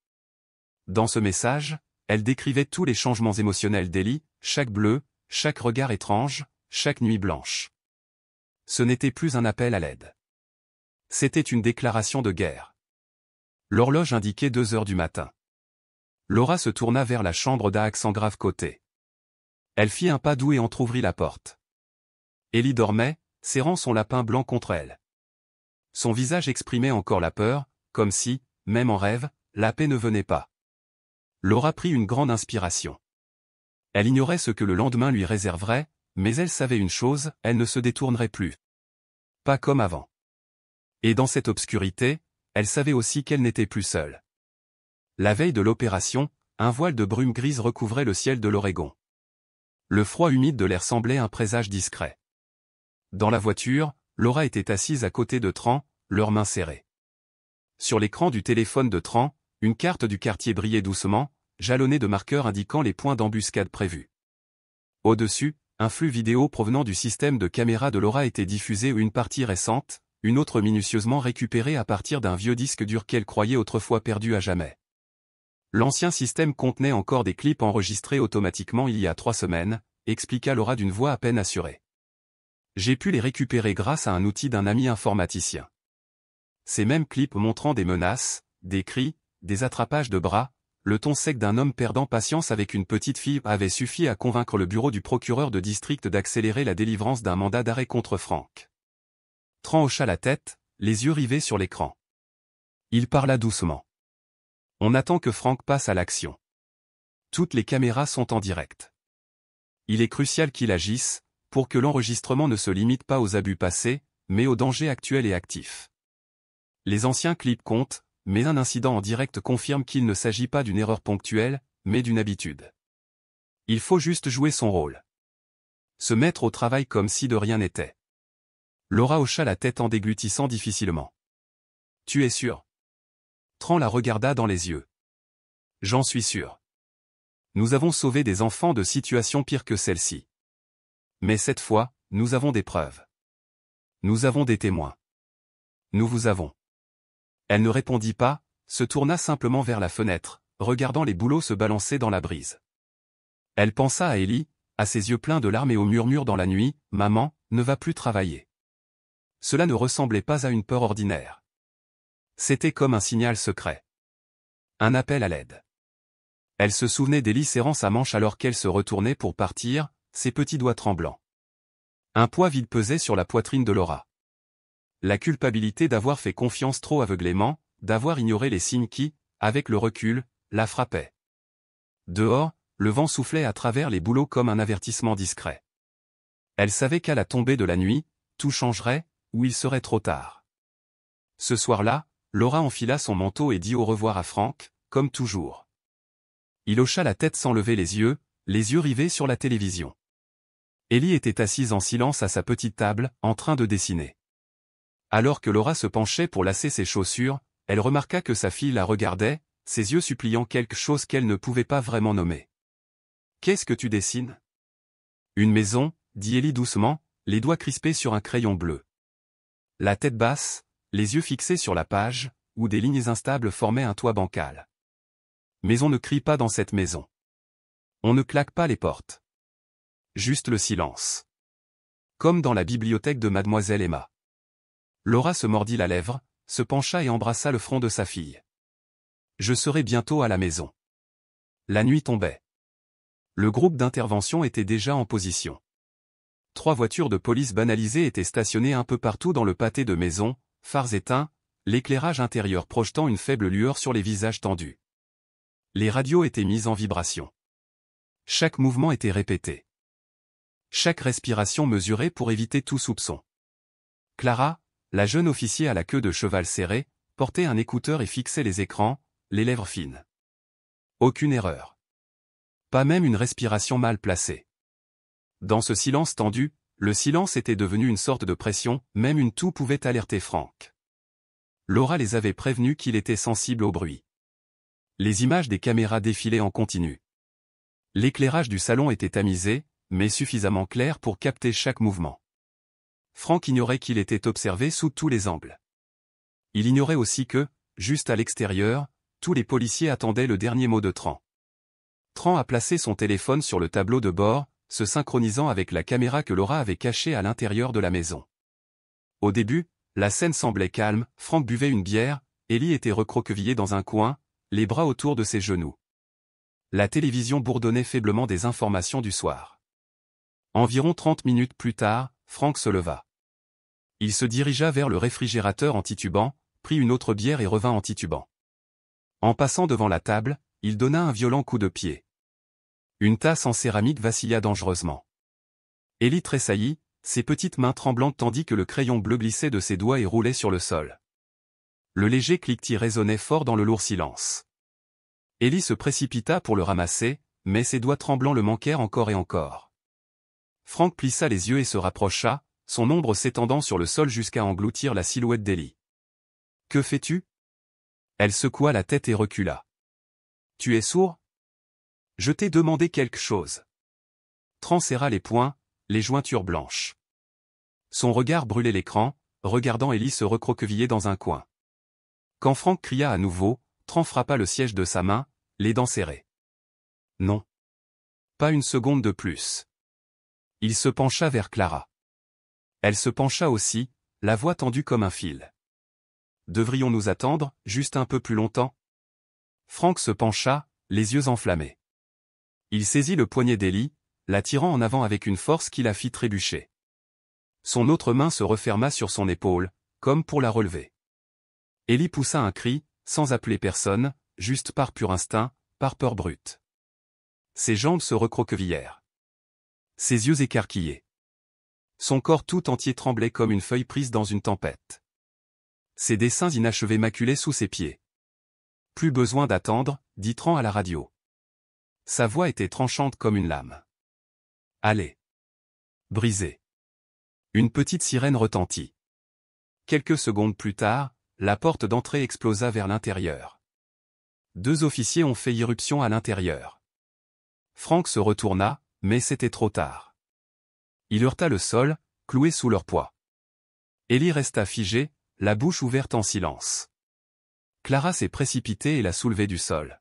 A: Dans ce message, elle décrivait tous les changements émotionnels d'Ellie, chaque bleu, chaque regard étrange, chaque nuit blanche. Ce n'était plus un appel à l'aide. C'était une déclaration de guerre. L'horloge indiquait 2 heures du matin. Laura se tourna vers la chambre d'Ax en grave côté. Elle fit un pas doux et entr'ouvrit la porte. Ellie dormait, serrant son lapin blanc contre elle. Son visage exprimait encore la peur, comme si, même en rêve, la paix ne venait pas. Laura prit une grande inspiration. Elle ignorait ce que le lendemain lui réserverait, mais elle savait une chose, elle ne se détournerait plus. Pas comme avant. Et dans cette obscurité, elle savait aussi qu'elle n'était plus seule. La veille de l'opération, un voile de brume grise recouvrait le ciel de l'Oregon. Le froid humide de l'air semblait un présage discret. Dans la voiture, Laura était assise à côté de Tran, leurs mains serrées. Sur l'écran du téléphone de Tran, une carte du quartier brillait doucement, jalonnée de marqueurs indiquant les points d'embuscade prévus. Au-dessus, un flux vidéo provenant du système de caméra de Laura était diffusé, ou une partie récente, une autre minutieusement récupérée à partir d'un vieux disque dur qu'elle croyait autrefois perdu à jamais. L'ancien système contenait encore des clips enregistrés automatiquement il y a 3 semaines, expliqua Laura d'une voix à peine assurée. J'ai pu les récupérer grâce à un outil d'un ami informaticien. Ces mêmes clips montrant des menaces, des cris, des attrapages de bras, le ton sec d'un homme perdant patience avec une petite fille avait suffi à convaincre le bureau du procureur de district d'accélérer la délivrance d'un mandat d'arrêt contre Frank. Tran hocha la tête, les yeux rivés sur l'écran. Il parla doucement. On attend que Frank passe à l'action. Toutes les caméras sont en direct. Il est crucial qu'il agisse, pour que l'enregistrement ne se limite pas aux abus passés, mais aux dangers actuels et actifs. Les anciens clips comptent, mais un incident en direct confirme qu'il ne s'agit pas d'une erreur ponctuelle, mais d'une habitude. Il faut juste jouer son rôle. Se mettre au travail comme si de rien n'était. Laura hocha la tête en déglutissant difficilement. Tu es sûr? Tran la regarda dans les yeux. J'en suis sûr. Nous avons sauvé des enfants de situations pires que celle-ci. Mais cette fois, nous avons des preuves. Nous avons des témoins. Nous vous avons. Elle ne répondit pas, se tourna simplement vers la fenêtre, regardant les bouleaux se balancer dans la brise. Elle pensa à Ellie, à ses yeux pleins de larmes et au murmure dans la nuit, « Maman, ne va plus travailler. » Cela ne ressemblait pas à une peur ordinaire. C'était comme un signal secret. Un appel à l'aide. Elle se souvenait d'Ellie serrant sa manche alors qu'elle se retournait pour partir, ses petits doigts tremblants. Un poids vide pesait sur la poitrine de Laura. La culpabilité d'avoir fait confiance trop aveuglément, d'avoir ignoré les signes qui, avec le recul, la frappaient. Dehors, le vent soufflait à travers les bouleaux comme un avertissement discret. Elle savait qu'à la tombée de la nuit, tout changerait, ou il serait trop tard. Ce soir-là, Laura enfila son manteau et dit au revoir à Frank, comme toujours. Il hocha la tête sans lever les yeux rivés sur la télévision. Ellie était assise en silence à sa petite table, en train de dessiner. Alors que Laura se penchait pour lasser ses chaussures, elle remarqua que sa fille la regardait, ses yeux suppliant quelque chose qu'elle ne pouvait pas vraiment nommer. « Qu'est-ce que tu dessines ?»« Une maison, » dit Ellie doucement, les doigts crispés sur un crayon bleu. La tête basse, les yeux fixés sur la page, où des lignes instables formaient un toit bancal. Mais on ne crie pas dans cette maison. On ne claque pas les portes. Juste le silence. Comme dans la bibliothèque de Mademoiselle Emma. Laura se mordit la lèvre, se pencha et embrassa le front de sa fille. Je serai bientôt à la maison. La nuit tombait. Le groupe d'intervention était déjà en position. 3 voitures de police banalisées étaient stationnées un peu partout dans le pâté de maisons, phares éteints, l'éclairage intérieur projetant une faible lueur sur les visages tendus. Les radios étaient mises en vibration. Chaque mouvement était répété. Chaque respiration mesurée pour éviter tout soupçon. Clara, la jeune officier à la queue de cheval serrée, portait un écouteur et fixait les écrans, les lèvres fines. Aucune erreur. Pas même une respiration mal placée. Dans ce silence tendu, le silence était devenu une sorte de pression, même une toux pouvait alerter Frank. Laura les avait prévenus qu'il était sensible au bruit. Les images des caméras défilaient en continu. L'éclairage du salon était tamisé, mais suffisamment clair pour capter chaque mouvement. Frank ignorait qu'il était observé sous tous les angles. Il ignorait aussi que, juste à l'extérieur, tous les policiers attendaient le dernier mot de Tran. Tran a placé son téléphone sur le tableau de bord, se synchronisant avec la caméra que Laura avait cachée à l'intérieur de la maison. Au début, la scène semblait calme, Frank buvait une bière, Ellie était recroquevillée dans un coin, les bras autour de ses genoux. La télévision bourdonnait faiblement des informations du soir. Environ 30 minutes plus tard, Frank se leva. Il se dirigea vers le réfrigérateur en titubant, prit une autre bière et revint en titubant. En passant devant la table, il donna un violent coup de pied. Une tasse en céramique vacilla dangereusement. Ellie tressaillit, ses petites mains tremblantes tandis que le crayon bleu glissait de ses doigts et roulait sur le sol. Le léger cliquetis résonnait fort dans le lourd silence. Ellie se précipita pour le ramasser, mais ses doigts tremblants le manquèrent encore et encore. Frank plissa les yeux et se rapprocha, son ombre s'étendant sur le sol jusqu'à engloutir la silhouette d'Ellie. « Que fais-tu » Elle secoua la tête et recula. « Tu es sourd ? Je t'ai demandé quelque chose. » Tran serra les poings, les jointures blanches. Son regard brûlait l'écran, regardant Ellie se recroqueviller dans un coin. Quand Frank cria à nouveau, Tran frappa le siège de sa main, les dents serrées. Non. Pas une seconde de plus. Il se pencha vers Clara. Elle se pencha aussi, la voix tendue comme un fil. Devrions-nous attendre, juste un peu plus longtemps ? Frank se pencha, les yeux enflammés. Il saisit le poignet d'Ellie, la tirant en avant avec une force qui la fit trébucher. Son autre main se referma sur son épaule, comme pour la relever. Ellie poussa un cri, sans appeler personne, juste par pur instinct, par peur brute. Ses jambes se recroquevillèrent. Ses yeux écarquillés. Son corps tout entier tremblait comme une feuille prise dans une tempête. Ses dessins inachevés maculaient sous ses pieds. Plus besoin d'attendre, dit Tran à la radio. Sa voix était tranchante comme une lame. Allez. Brisé. Une petite sirène retentit. Quelques secondes plus tard, la porte d'entrée explosa vers l'intérieur. 2 officiers ont fait irruption à l'intérieur. Frank se retourna, mais c'était trop tard. Il heurta le sol, cloué sous leur poids. Ellie resta figée, la bouche ouverte en silence. Clara s'est précipitée et l'a soulevée du sol.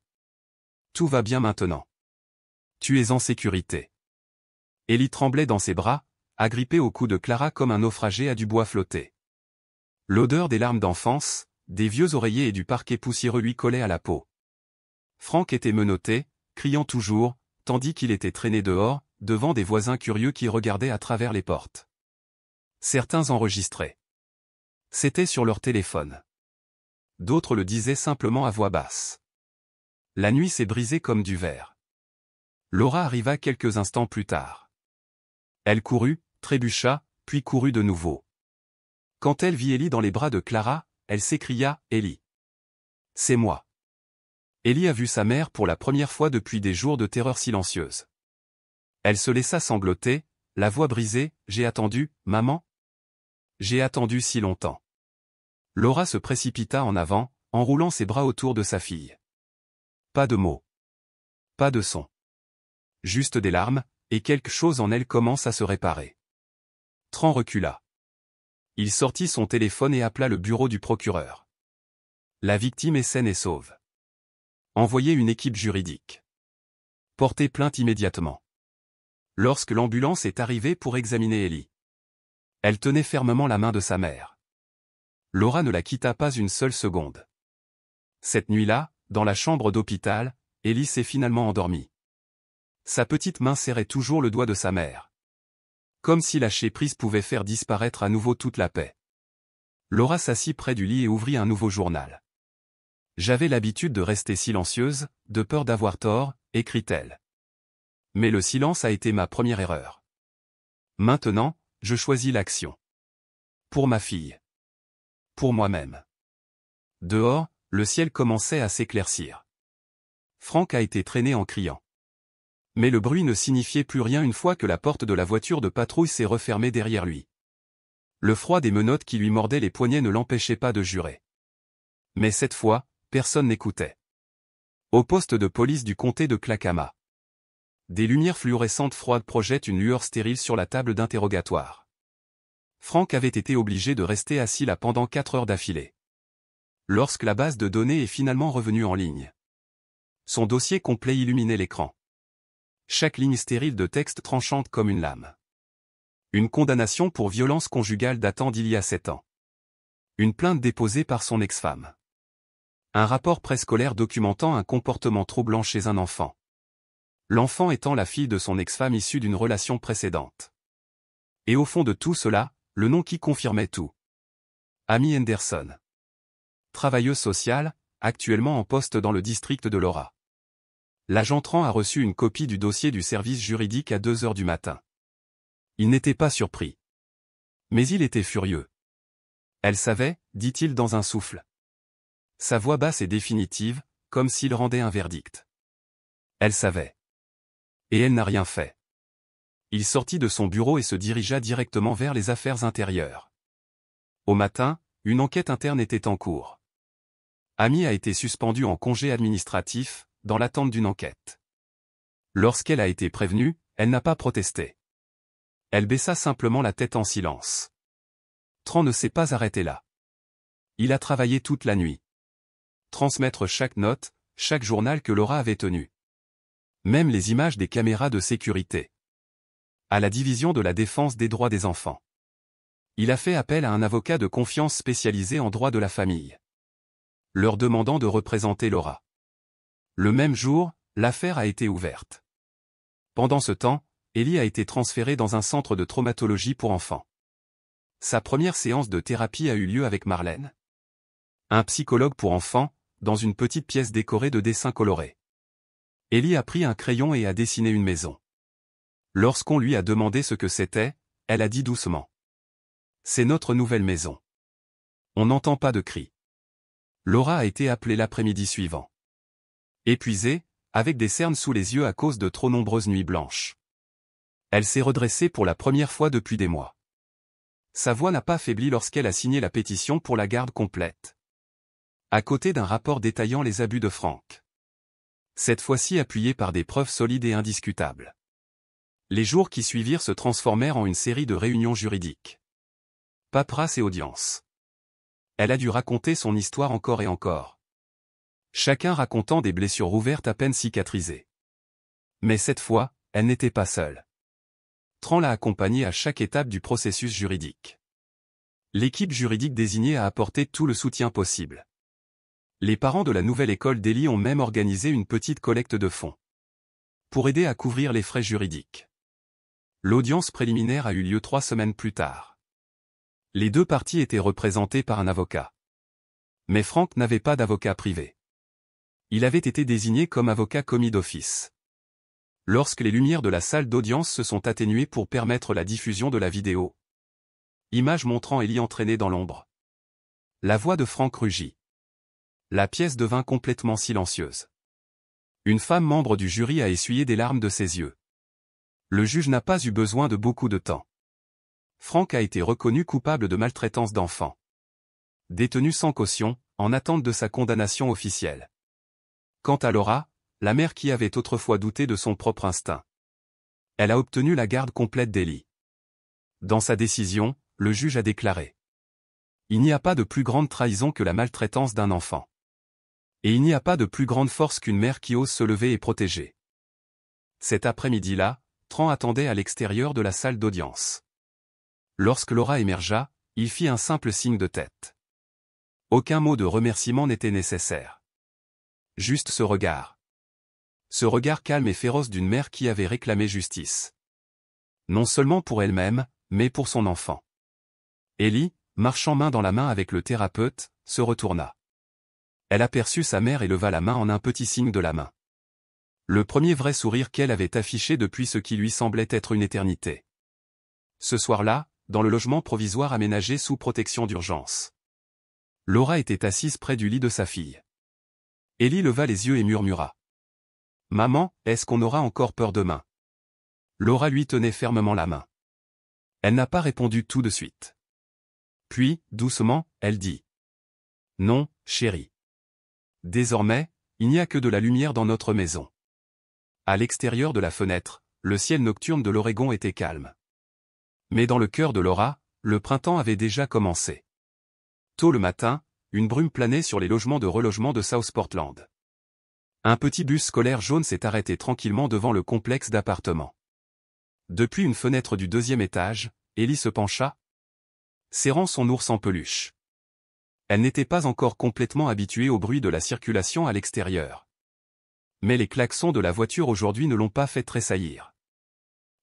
A: Tout va bien maintenant. Tu es en sécurité. Ellie tremblait dans ses bras, agrippée au cou de Clara comme un naufragé à du bois flotté. L'odeur des larmes d'enfance, des vieux oreillers et du parquet poussiéreux lui collait à la peau. Frank était menotté, criant toujours, tandis qu'il était traîné dehors, devant des voisins curieux qui regardaient à travers les portes. Certains enregistraient. C'était sur leur téléphone. D'autres le disaient simplement à voix basse. La nuit s'est brisée comme du verre. Laura arriva quelques instants plus tard. Elle courut, trébucha, puis courut de nouveau. Quand elle vit Ellie dans les bras de Clara, elle s'écria « Ellie. C'est moi ». Ellie a vu sa mère pour la première fois depuis des jours de terreur silencieuse. Elle se laissa sangloter, la voix brisée « J'ai attendu, maman ? J'ai attendu si longtemps ». Laura se précipita en avant, enroulant ses bras autour de sa fille. Pas de mots. Pas de son. Juste des larmes, et quelque chose en elle commence à se réparer. Tran recula. Il sortit son téléphone et appela le bureau du procureur. La victime est saine et sauve. Envoyez une équipe juridique. Portez plainte immédiatement. Lorsque l'ambulance est arrivée pour examiner Ellie, elle tenait fermement la main de sa mère. Laura ne la quitta pas une seule seconde. Cette nuit-là, dans la chambre d'hôpital, Ellie s'est finalement endormie. Sa petite main serrait toujours le doigt de sa mère. Comme si lâcher prise pouvait faire disparaître à nouveau toute la paix. Laura s'assit près du lit et ouvrit un nouveau journal. J'avais l'habitude de rester silencieuse, de peur d'avoir tort, écrit-elle. Mais le silence a été ma première erreur. Maintenant, je choisis l'action. Pour ma fille. Pour moi-même. Dehors, le ciel commençait à s'éclaircir. Frank a été traîné en criant. Mais le bruit ne signifiait plus rien une fois que la porte de la voiture de patrouille s'est refermée derrière lui. Le froid des menottes qui lui mordaient les poignets ne l'empêchait pas de jurer. Mais cette fois, personne n'écoutait. Au poste de police du comté de Clackamas. Des lumières fluorescentes froides projettent une lueur stérile sur la table d'interrogatoire. Frank avait été obligé de rester assis là pendant 4 heures d'affilée. Lorsque la base de données est finalement revenue en ligne, son dossier complet illuminait l'écran. Chaque ligne stérile de texte tranchante comme une lame. Une condamnation pour violence conjugale datant d'il y a 7 ans. Une plainte déposée par son ex-femme. Un rapport préscolaire documentant un comportement troublant chez un enfant. L'enfant étant la fille de son ex-femme issue d'une relation précédente. Et au fond de tout cela, le nom qui confirmait tout. Amy Henderson. Travailleuse sociale, actuellement en poste dans le district de Laura. L'agent Tran a reçu une copie du dossier du service juridique à 2 heures du matin. Il n'était pas surpris. Mais il était furieux. Elle savait, dit-il dans un souffle. Sa voix basse et définitive, comme s'il rendait un verdict. Elle savait. Et elle n'a rien fait. Il sortit de son bureau et se dirigea directement vers les affaires intérieures. Au matin, une enquête interne était en cours. Amy a été suspendue en congé administratif, dans l'attente d'une enquête. Lorsqu'elle a été prévenue, elle n'a pas protesté. Elle baissa simplement la tête en silence. Tran ne s'est pas arrêté là. Il a travaillé toute la nuit. Transmettre chaque note, chaque journal que Laura avait tenu. Même les images des caméras de sécurité. À la division de la défense des droits des enfants. Il a fait appel à un avocat de confiance spécialisé en droit de la famille. Leur demandant de représenter Laura. Le même jour, l'affaire a été ouverte. Pendant ce temps, Ellie a été transférée dans un centre de traumatologie pour enfants. Sa première séance de thérapie a eu lieu avec Marlène. Un psychologue pour enfants, dans une petite pièce décorée de dessins colorés. Ellie a pris un crayon et a dessiné une maison. Lorsqu'on lui a demandé ce que c'était, elle a dit doucement. C'est notre nouvelle maison. On n'entend pas de cris. Laura a été appelée l'après-midi suivant. Épuisée, avec des cernes sous les yeux à cause de trop nombreuses nuits blanches. Elle s'est redressée pour la première fois depuis des mois. Sa voix n'a pas faibli lorsqu'elle a signé la pétition pour la garde complète. À côté d'un rapport détaillant les abus de Frank. Cette fois-ci appuyé par des preuves solides et indiscutables. Les jours qui suivirent se transformèrent en une série de réunions juridiques. Paperasse et audience. Elle a dû raconter son histoire encore et encore. Chacun racontant des blessures ouvertes à peine cicatrisées. Mais cette fois, elle n'était pas seule. Tran l'a accompagnée à chaque étape du processus juridique. L'équipe juridique désignée a apporté tout le soutien possible. Les parents de la nouvelle école d'Ellie ont même organisé une petite collecte de fonds. Pour aider à couvrir les frais juridiques. L'audience préliminaire a eu lieu 3 semaines plus tard. Les deux parties étaient représentées par un avocat. Mais Frank n'avait pas d'avocat privé. Il avait été désigné comme avocat commis d'office. Lorsque les lumières de la salle d'audience se sont atténuées pour permettre la diffusion de la vidéo, Image montrant Ellie entraînée dans l'ombre. La voix de Franck rugit. La pièce devint complètement silencieuse. Une femme membre du jury a essuyé des larmes de ses yeux. Le juge n'a pas eu besoin de beaucoup de temps. Franck a été reconnu coupable de maltraitance d'enfants. Détenu sans caution, en attente de sa condamnation officielle. Quant à Laura, la mère qui avait autrefois douté de son propre instinct. Elle a obtenu la garde complète d'Ellie. Dans sa décision, le juge a déclaré: il n'y a pas de plus grande trahison que la maltraitance d'un enfant. Et il n'y a pas de plus grande force qu'une mère qui ose se lever et protéger. Cet après-midi-là, Tran attendait à l'extérieur de la salle d'audience. Lorsque Laura émergea, il fit un simple signe de tête. Aucun mot de remerciement n'était nécessaire. Juste ce regard. Ce regard calme et féroce d'une mère qui avait réclamé justice. Non seulement pour elle-même, mais pour son enfant. Ellie, marchant main dans la main avec le thérapeute, se retourna. Elle aperçut sa mère et leva la main en un petit signe de la main. Le premier vrai sourire qu'elle avait affiché depuis ce qui lui semblait être une éternité. Ce soir-là, dans le logement provisoire aménagé sous protection d'urgence. Laura était assise près du lit de sa fille. Ellie leva les yeux et murmura: « Maman, est-ce qu'on aura encore peur demain ?» Laura lui tenait fermement la main. Elle n'a pas répondu tout de suite. Puis, doucement, elle dit: « Non, chérie. Désormais, il n'y a que de la lumière dans notre maison. » À l'extérieur de la fenêtre, le ciel nocturne de l'Oregon était calme. Mais dans le cœur de Laura, le printemps avait déjà commencé. Tôt le matin, une brume planait sur les logements de relogement de South Portland. Un petit bus scolaire jaune s'est arrêté tranquillement devant le complexe d'appartements. Depuis une fenêtre du 2e étage, Ellie se pencha, serrant son ours en peluche. Elle n'était pas encore complètement habituée au bruit de la circulation à l'extérieur. Mais les klaxons de la voiture aujourd'hui ne l'ont pas fait tressaillir.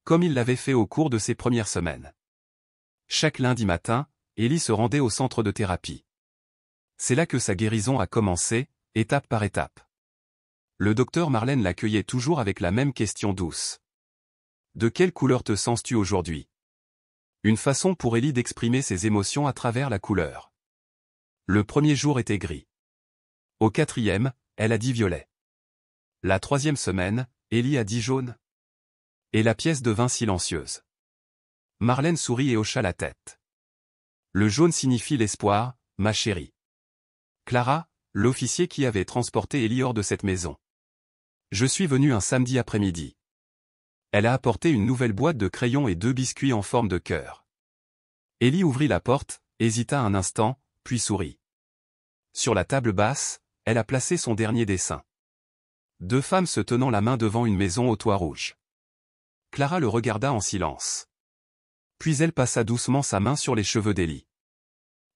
A: Comme il l'avait fait au cours de ses premières semaines. Chaque lundi matin, Ellie se rendait au centre de thérapie. C'est là que sa guérison a commencé, étape par étape. Le docteur Marlène l'accueillait toujours avec la même question douce. « De quelle couleur te sens-tu aujourd'hui ?» Une façon pour Ellie d'exprimer ses émotions à travers la couleur. Le premier jour était gris. Au 4e, elle a dit violet. La 3e semaine, Ellie a dit jaune. Et la pièce devint silencieuse. Marlène sourit et hocha la tête. Le jaune signifie l'espoir, ma chérie. Clara, l'officier qui avait transporté Ellie hors de cette maison. Je suis venu un samedi après-midi. Elle a apporté une nouvelle boîte de crayons et 2 biscuits en forme de cœur. Ellie ouvrit la porte, hésita un instant, puis sourit. Sur la table basse, elle a placé son dernier dessin. 2 femmes se tenant la main devant une maison au toit rouge. Clara le regarda en silence. Puis elle passa doucement sa main sur les cheveux d'Ellie.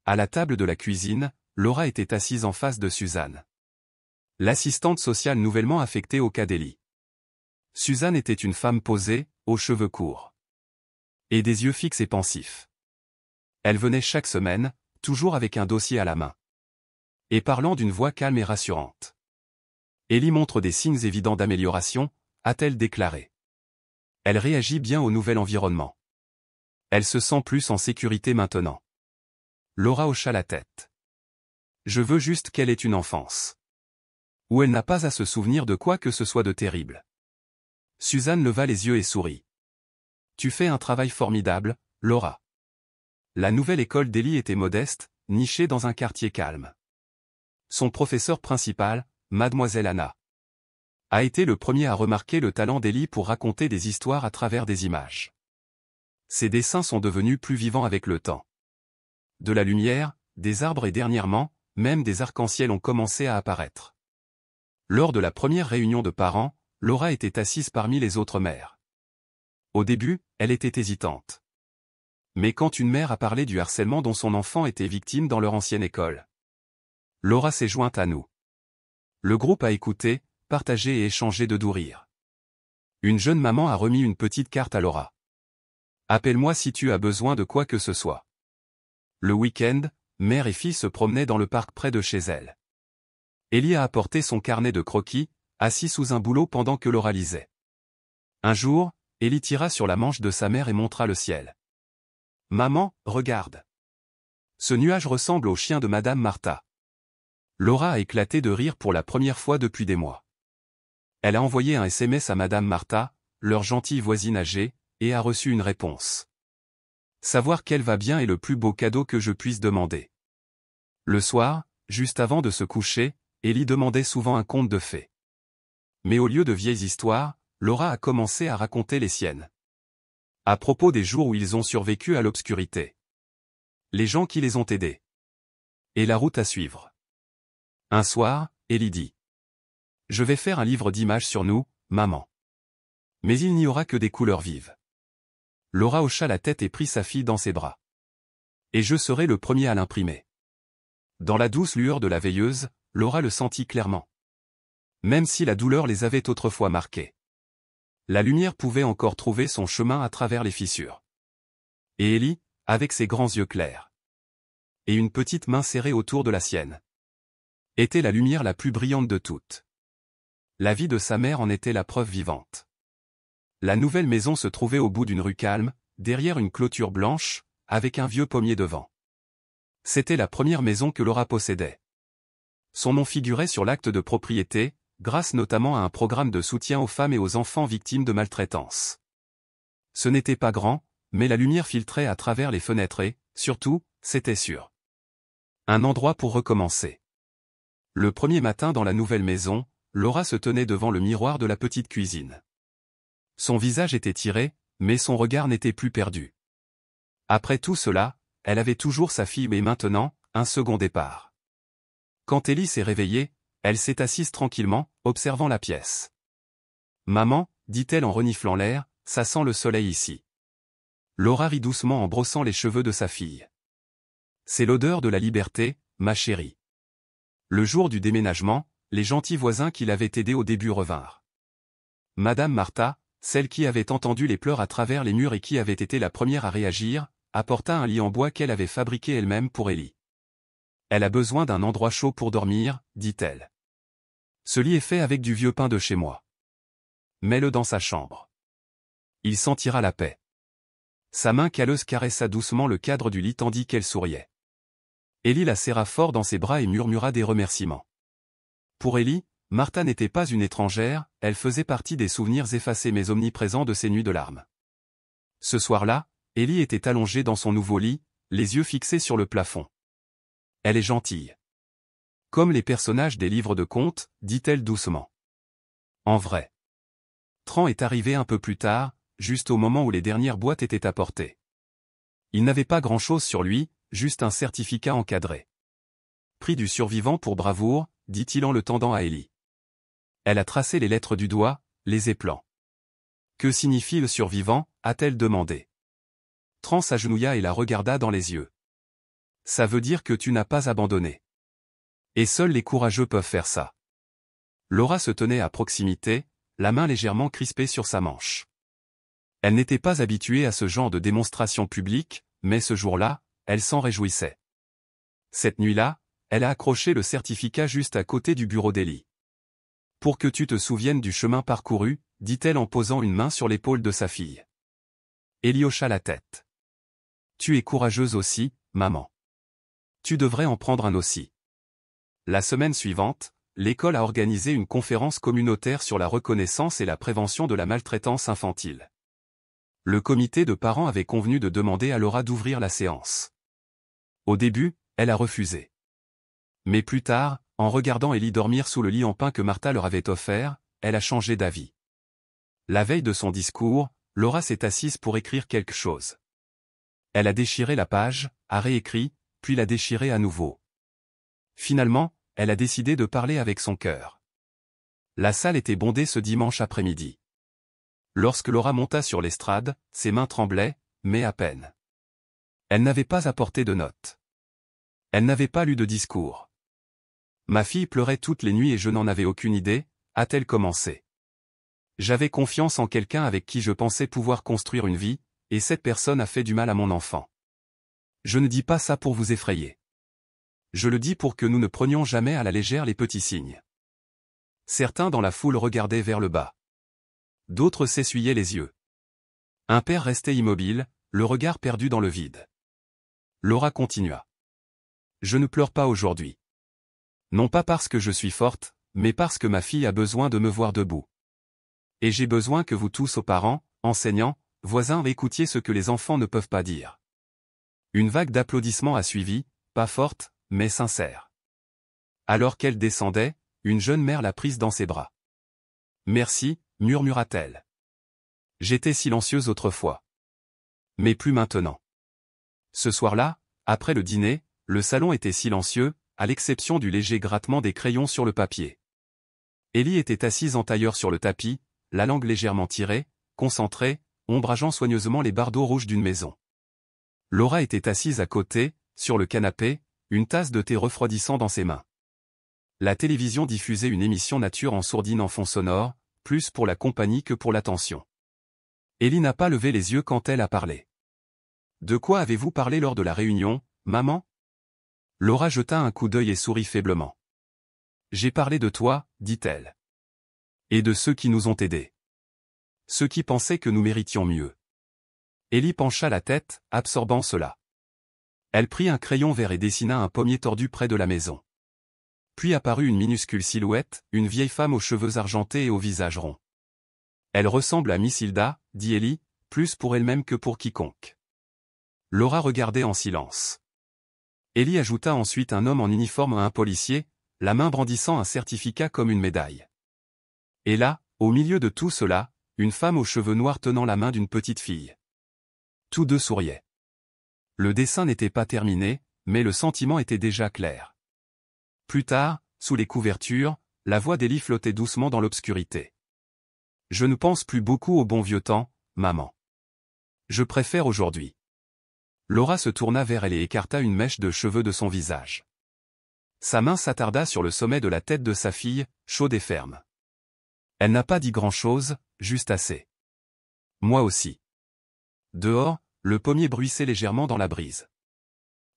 A: À la table de la cuisine, Laura était assise en face de Suzanne. L'assistante sociale nouvellement affectée au cas d'Ellie. Suzanne était une femme posée, aux cheveux courts. Et des yeux fixes et pensifs. Elle venait chaque semaine, toujours avec un dossier à la main. Et parlant d'une voix calme et rassurante. Ellie montre des signes évidents d'amélioration, a-t-elle déclaré. Elle réagit bien au nouvel environnement. Elle se sent plus en sécurité maintenant. Laura hocha la tête. Je veux juste qu'elle ait une enfance. Où elle n'a pas à se souvenir de quoi que ce soit de terrible. Suzanne leva les yeux et sourit. Tu fais un travail formidable, Laura. La nouvelle école d'Ellie était modeste, nichée dans un quartier calme. Son professeur principal, Mademoiselle Anna, a été le premier à remarquer le talent d'Ellie pour raconter des histoires à travers des images. Ses dessins sont devenus plus vivants avec le temps. De la lumière, des arbres et dernièrement, même des arcs-en-ciel ont commencé à apparaître. Lors de la première réunion de parents, Laura était assise parmi les autres mères. Au début, elle était hésitante. Mais quand une mère a parlé du harcèlement dont son enfant était victime dans leur ancienne école, Laura s'est jointe à nous. Le groupe a écouté, partagé et échangé de doux rires. Une jeune maman a remis une petite carte à Laura. Appelle-moi si tu as besoin de quoi que ce soit. Le week-end, mère et fille se promenaient dans le parc près de chez elle. Ellie a apporté son carnet de croquis, assis sous un bouleau pendant que Laura lisait. Un jour, Ellie tira sur la manche de sa mère et montra le ciel. Maman, regarde. Ce nuage ressemble au chien de Madame Martha. Laura a éclaté de rire pour la première fois depuis des mois. Elle a envoyé un SMS à Madame Martha, leur gentille voisine âgée, et a reçu une réponse. Savoir qu'elle va bien est le plus beau cadeau que je puisse demander. Le soir, juste avant de se coucher, Ellie demandait souvent un conte de fées. Mais au lieu de vieilles histoires, Laura a commencé à raconter les siennes. À propos des jours où ils ont survécu à l'obscurité. Les gens qui les ont aidés. Et la route à suivre. Un soir, Ellie dit. Je vais faire un livre d'images sur nous, maman. Mais il n'y aura que des couleurs vives. Laura hocha la tête et prit sa fille dans ses bras. Et je serai le premier à l'imprimer. Dans la douce lueur de la veilleuse, Laura le sentit clairement. Même si la douleur les avait autrefois marqués. La lumière pouvait encore trouver son chemin à travers les fissures. Et Ellie, avec ses grands yeux clairs. Et une petite main serrée autour de la sienne. Était la lumière la plus brillante de toutes. La vie de sa mère en était la preuve vivante. La nouvelle maison se trouvait au bout d'une rue calme, derrière une clôture blanche, avec un vieux pommier devant. C'était la première maison que Laura possédait. Son nom figurait sur l'acte de propriété, grâce notamment à un programme de soutien aux femmes et aux enfants victimes de maltraitance. Ce n'était pas grand, mais la lumière filtrait à travers les fenêtres et, surtout, c'était sûr. Un endroit pour recommencer. Le premier matin dans la nouvelle maison, Laura se tenait devant le miroir de la petite cuisine. Son visage était tiré, mais son regard n'était plus perdu. Après tout cela, elle avait toujours sa fille mais maintenant, un second départ. Quand Ellie s'est réveillée, elle s'est assise tranquillement, observant la pièce. « Maman, dit-elle en reniflant l'air, ça sent le soleil ici. » Laura rit doucement en brossant les cheveux de sa fille. « C'est l'odeur de la liberté, ma chérie. » Le jour du déménagement, les gentils voisins qui l'avaient aidé au début revinrent. Madame Martha, celle qui avait entendu les pleurs à travers les murs et qui avait été la première à réagir, apporta un lit en bois qu'elle avait fabriqué elle-même pour Ellie. Elle a besoin d'un endroit chaud pour dormir, dit-elle. Ce lit est fait avec du vieux pain de chez moi. Mets-le dans sa chambre. Il sentira la paix. Sa main calleuse caressa doucement le cadre du lit tandis qu'elle souriait. Ellie la serra fort dans ses bras et murmura des remerciements. Pour Ellie, Martha n'était pas une étrangère, elle faisait partie des souvenirs effacés mais omniprésents de ses nuits de larmes. Ce soir-là, Ellie était allongée dans son nouveau lit, les yeux fixés sur le plafond. Elle est gentille. Comme les personnages des livres de contes, dit-elle doucement. En vrai. Tran est arrivé un peu plus tard, juste au moment où les dernières boîtes étaient apportées. Il n'avait pas grand-chose sur lui, juste un certificat encadré. Prix du survivant pour bravoure, dit-il en le tendant à Ellie. Elle a tracé les lettres du doigt, les éplant. Que signifie le survivant, a-t-elle demandé. Tran s'agenouilla et la regarda dans les yeux. Ça veut dire que tu n'as pas abandonné. Et seuls les courageux peuvent faire ça. Laura se tenait à proximité, la main légèrement crispée sur sa manche. Elle n'était pas habituée à ce genre de démonstration publique, mais ce jour-là, elle s'en réjouissait. Cette nuit-là, elle a accroché le certificat juste à côté du bureau d'Ellie. Pour que tu te souviennes du chemin parcouru, dit-elle en posant une main sur l'épaule de sa fille. Ellie hocha la tête. Tu es courageuse aussi, maman. Tu devrais en prendre un aussi. La semaine suivante, l'école a organisé une conférence communautaire sur la reconnaissance et la prévention de la maltraitance infantile. Le comité de parents avait convenu de demander à Laura d'ouvrir la séance. Au début, elle a refusé. Mais plus tard, en regardant Ellie dormir sous le lit en pain que Martha leur avait offert, elle a changé d'avis. La veille de son discours, Laura s'est assise pour écrire quelque chose. Elle a déchiré la page, a réécrit, puis l'a déchirée à nouveau. Finalement, elle a décidé de parler avec son cœur. La salle était bondée ce dimanche après-midi. Lorsque Laura monta sur l'estrade, ses mains tremblaient, mais à peine. Elle n'avait pas apporté de notes. Elle n'avait pas lu de discours. Ma fille pleurait toutes les nuits et je n'en avais aucune idée, a-t-elle commencé. J'avais confiance en quelqu'un avec qui je pensais pouvoir construire une vie, et cette personne a fait du mal à mon enfant. Je ne dis pas ça pour vous effrayer. Je le dis pour que nous ne prenions jamais à la légère les petits signes. Certains dans la foule regardaient vers le bas. D'autres s'essuyaient les yeux. Un père restait immobile, le regard perdu dans le vide. Laura continua. Je ne pleure pas aujourd'hui. Non pas parce que je suis forte, mais parce que ma fille a besoin de me voir debout. Et j'ai besoin que vous tous aux parents, enseignants, voisins écoutiez ce que les enfants ne peuvent pas dire. Une vague d'applaudissements a suivi, pas forte, mais sincère. Alors qu'elle descendait, une jeune mère l'a prise dans ses bras. Merci, murmura-t-elle. J'étais silencieuse autrefois. Mais plus maintenant. Ce soir-là, après le dîner, le salon était silencieux, à l'exception du léger grattement des crayons sur le papier. Ellie était assise en tailleur sur le tapis, la langue légèrement tirée, concentrée, ombrageant soigneusement les bardeaux rouges d'une maison. Laura était assise à côté, sur le canapé, une tasse de thé refroidissant dans ses mains. La télévision diffusait une émission nature en sourdine en fond sonore, plus pour la compagnie que pour l'attention. Ellie n'a pas levé les yeux quand elle a parlé. « De quoi avez-vous parlé lors de la réunion, maman ?» Laura jeta un coup d'œil et sourit faiblement. « J'ai parlé de toi, dit-elle. Et de ceux qui nous ont aidés. Ceux qui pensaient que nous méritions mieux. » Ellie pencha la tête, absorbant cela. Elle prit un crayon vert et dessina un pommier tordu près de la maison. Puis apparut une minuscule silhouette, une vieille femme aux cheveux argentés et au visage rond. « Elle ressemble à Miss Hilda, dit Ellie, plus pour elle-même que pour quiconque. » Laura regardait en silence. Ellie ajouta ensuite un homme en uniforme à un policier, la main brandissant un certificat comme une médaille. Et là, au milieu de tout cela, une femme aux cheveux noirs tenant la main d'une petite fille. Tous deux souriaient. Le dessin n'était pas terminé, mais le sentiment était déjà clair. Plus tard, sous les couvertures, la voix d'Ellie flottait doucement dans l'obscurité. « Je ne pense plus beaucoup au bon vieux temps, maman. Je préfère aujourd'hui. » Laura se tourna vers elle et écarta une mèche de cheveux de son visage. Sa main s'attarda sur le sommet de la tête de sa fille, chaude et ferme. Elle n'a pas dit grand-chose, juste assez. Moi aussi. Dehors, le pommier bruissait légèrement dans la brise.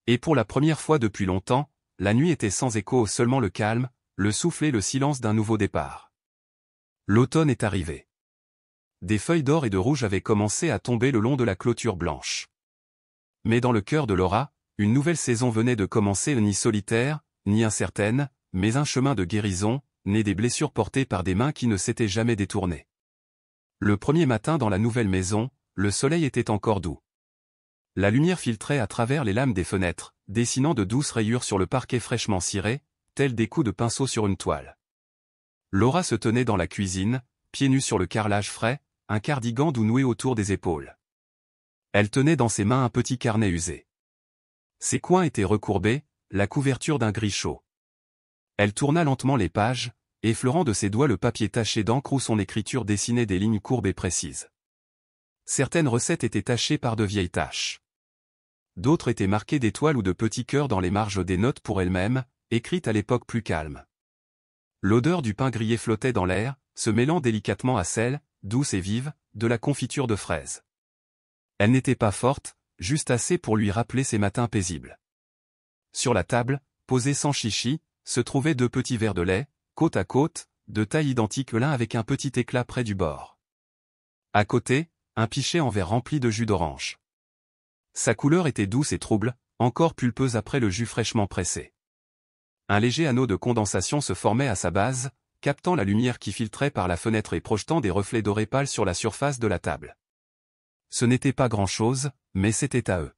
A: Et pour la première fois depuis longtemps, la nuit était sans écho, seulement le calme, le souffle et le silence d'un nouveau départ. L'automne est arrivé. Des feuilles d'or et de rouge avaient commencé à tomber le long de la clôture blanche. Mais dans le cœur de Laura, une nouvelle saison venait de commencer, ni solitaire, ni incertaine, mais un chemin de guérison, né des blessures portées par des mains qui ne s'étaient jamais détournées. Le premier matin dans la nouvelle maison, le soleil était encore doux. La lumière filtrait à travers les lames des fenêtres, dessinant de douces rayures sur le parquet fraîchement ciré, tels des coups de pinceau sur une toile. Laura se tenait dans la cuisine, pieds nus sur le carrelage frais, un cardigan doux noué autour des épaules. Elle tenait dans ses mains un petit carnet usé. Ses coins étaient recourbés, la couverture d'un gris chaud. Elle tourna lentement les pages, effleurant de ses doigts le papier taché d'encre où son écriture dessinait des lignes courbes et précises. Certaines recettes étaient tachées par de vieilles taches. D'autres étaient marquées d'étoiles ou de petits cœurs dans les marges des notes pour elle-même, écrites à l'époque plus calme. L'odeur du pain grillé flottait dans l'air, se mêlant délicatement à celle, douce et vive, de la confiture de fraises. Elle n'était pas forte, juste assez pour lui rappeler ses matins paisibles. Sur la table, posés sans chichi, se trouvaient 2 petits verres de lait, côte à côte, de taille identique l'un avec un petit éclat près du bord. À côté, un pichet en verre rempli de jus d'orange. Sa couleur était douce et trouble, encore pulpeuse après le jus fraîchement pressé. Un léger anneau de condensation se formait à sa base, captant la lumière qui filtrait par la fenêtre et projetant des reflets dorés pâles sur la surface de la table. Ce n'était pas grand-chose, mais c'était à eux.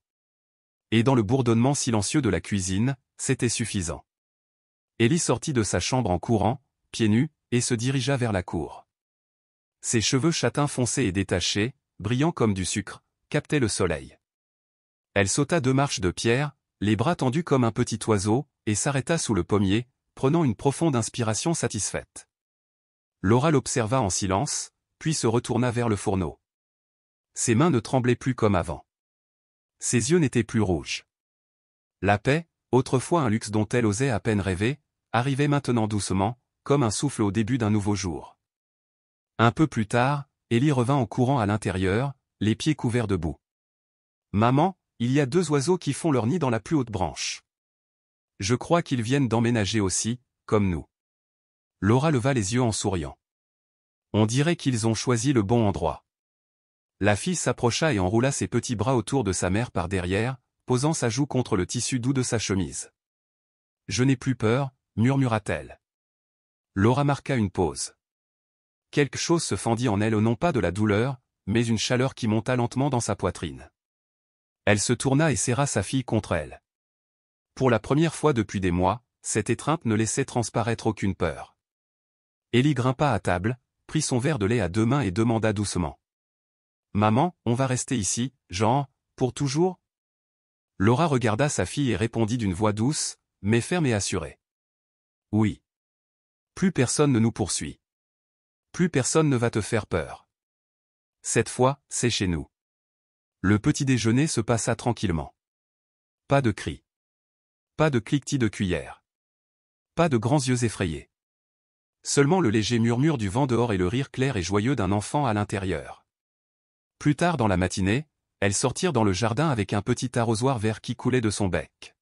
A: Et dans le bourdonnement silencieux de la cuisine, c'était suffisant. Ellie sortit de sa chambre en courant, pieds nus, et se dirigea vers la cour. Ses cheveux châtains foncés et détachés, brillants comme du sucre, captaient le soleil. Elle sauta 2 marches de pierre, les bras tendus comme un petit oiseau, et s'arrêta sous le pommier, prenant une profonde inspiration satisfaite. Laura l'observa en silence, puis se retourna vers le fourneau. Ses mains ne tremblaient plus comme avant. Ses yeux n'étaient plus rouges. La paix, autrefois un luxe dont elle osait à peine rêver, arrivait maintenant doucement, comme un souffle au début d'un nouveau jour. Un peu plus tard, Ellie revint en courant à l'intérieur, les pieds couverts de boue. « Maman, il y a 2 oiseaux qui font leur nid dans la plus haute branche. Je crois qu'ils viennent d'emménager aussi, comme nous. » Laura leva les yeux en souriant. « On dirait qu'ils ont choisi le bon endroit. » La fille s'approcha et enroula ses petits bras autour de sa mère par derrière, posant sa joue contre le tissu doux de sa chemise. « Je n'ai plus peur, murmura-t-elle. Laura marqua une pause. Quelque chose se fendit en elle, non pas de la douleur, mais une chaleur qui monta lentement dans sa poitrine. Elle se tourna et serra sa fille contre elle. Pour la première fois depuis des mois, cette étreinte ne laissait transparaître aucune peur. Ellie grimpa à table, prit son verre de lait à 2 mains et demanda doucement. « Maman, on va rester ici, genre, pour toujours ?» Laura regarda sa fille et répondit d'une voix douce, mais ferme et assurée. « Oui. Plus personne ne nous poursuit. Plus personne ne va te faire peur. Cette fois, c'est chez nous. » Le petit déjeuner se passa tranquillement. Pas de cris. Pas de cliquetis de cuillère. Pas de grands yeux effrayés. Seulement le léger murmure du vent dehors et le rire clair et joyeux d'un enfant à l'intérieur. Plus tard dans la matinée, elles sortirent dans le jardin avec un petit arrosoir vert qui coulait de son bec.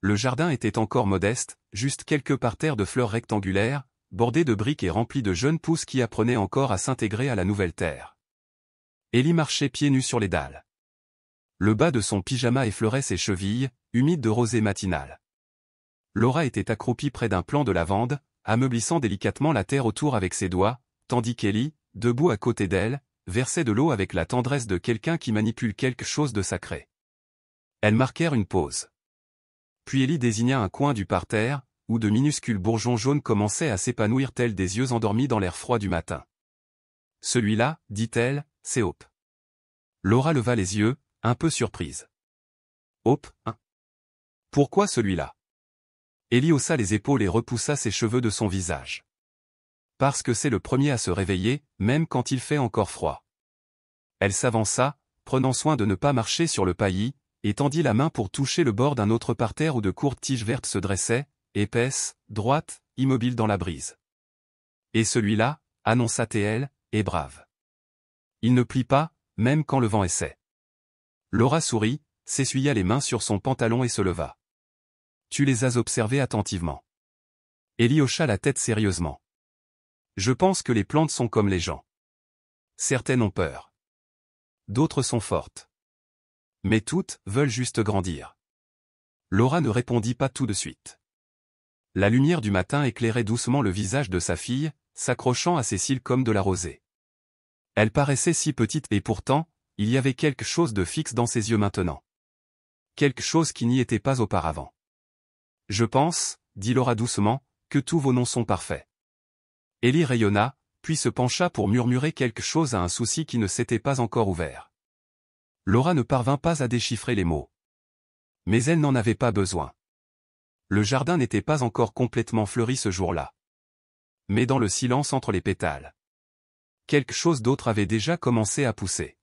A: Le jardin était encore modeste, juste quelques parterres de fleurs rectangulaires, bordés de briques et remplis de jeunes pousses qui apprenaient encore à s'intégrer à la nouvelle terre. Ellie marchait pieds nus sur les dalles. Le bas de son pyjama effleurait ses chevilles, humides de rosée matinale. Laura était accroupie près d'un plant de lavande, ameublissant délicatement la terre autour avec ses doigts, tandis qu'Ellie, debout à côté d'elle, versait de l'eau avec la tendresse de quelqu'un qui manipule quelque chose de sacré. Elles marquèrent une pause. Puis Ellie désigna un coin du parterre, où de minuscules bourgeons jaunes commençaient à s'épanouir tels des yeux endormis dans l'air froid du matin. « Celui-là, dit-elle, c'est Hope. » Laura leva les yeux, un peu surprise. « Hope, hein? Pourquoi celui-là » Ellie haussa les épaules et repoussa ses cheveux de son visage. « Parce que c'est le premier à se réveiller, même quand il fait encore froid. » Elle s'avança, prenant soin de ne pas marcher sur le paillis, et tendit la main pour toucher le bord d'un autre parterre où de courtes tiges vertes se dressaient, épaisses, droites, immobiles dans la brise. « Et celui-là, annonça-t-elle, est brave. Il ne plie pas, même quand le vent essaie. » Laura sourit, s'essuya les mains sur son pantalon et se leva. « Tu les as observés attentivement. » Ellie hocha la tête sérieusement. « Je pense que les plantes sont comme les gens. Certaines ont peur. D'autres sont fortes. Mais toutes veulent juste grandir. » Laura ne répondit pas tout de suite. La lumière du matin éclairait doucement le visage de sa fille, s'accrochant à ses cils comme de la rosée. Elle paraissait si petite et pourtant, il y avait quelque chose de fixe dans ses yeux maintenant. Quelque chose qui n'y était pas auparavant. « Je pense, dit Laura doucement, que tous vos noms sont parfaits. » Ellie rayonna, puis se pencha pour murmurer quelque chose à un souci qui ne s'était pas encore ouvert. Laura ne parvint pas à déchiffrer les mots. Mais elle n'en avait pas besoin. Le jardin n'était pas encore complètement fleuri ce jour-là. Mais dans le silence entre les pétales, quelque chose d'autre avait déjà commencé à pousser.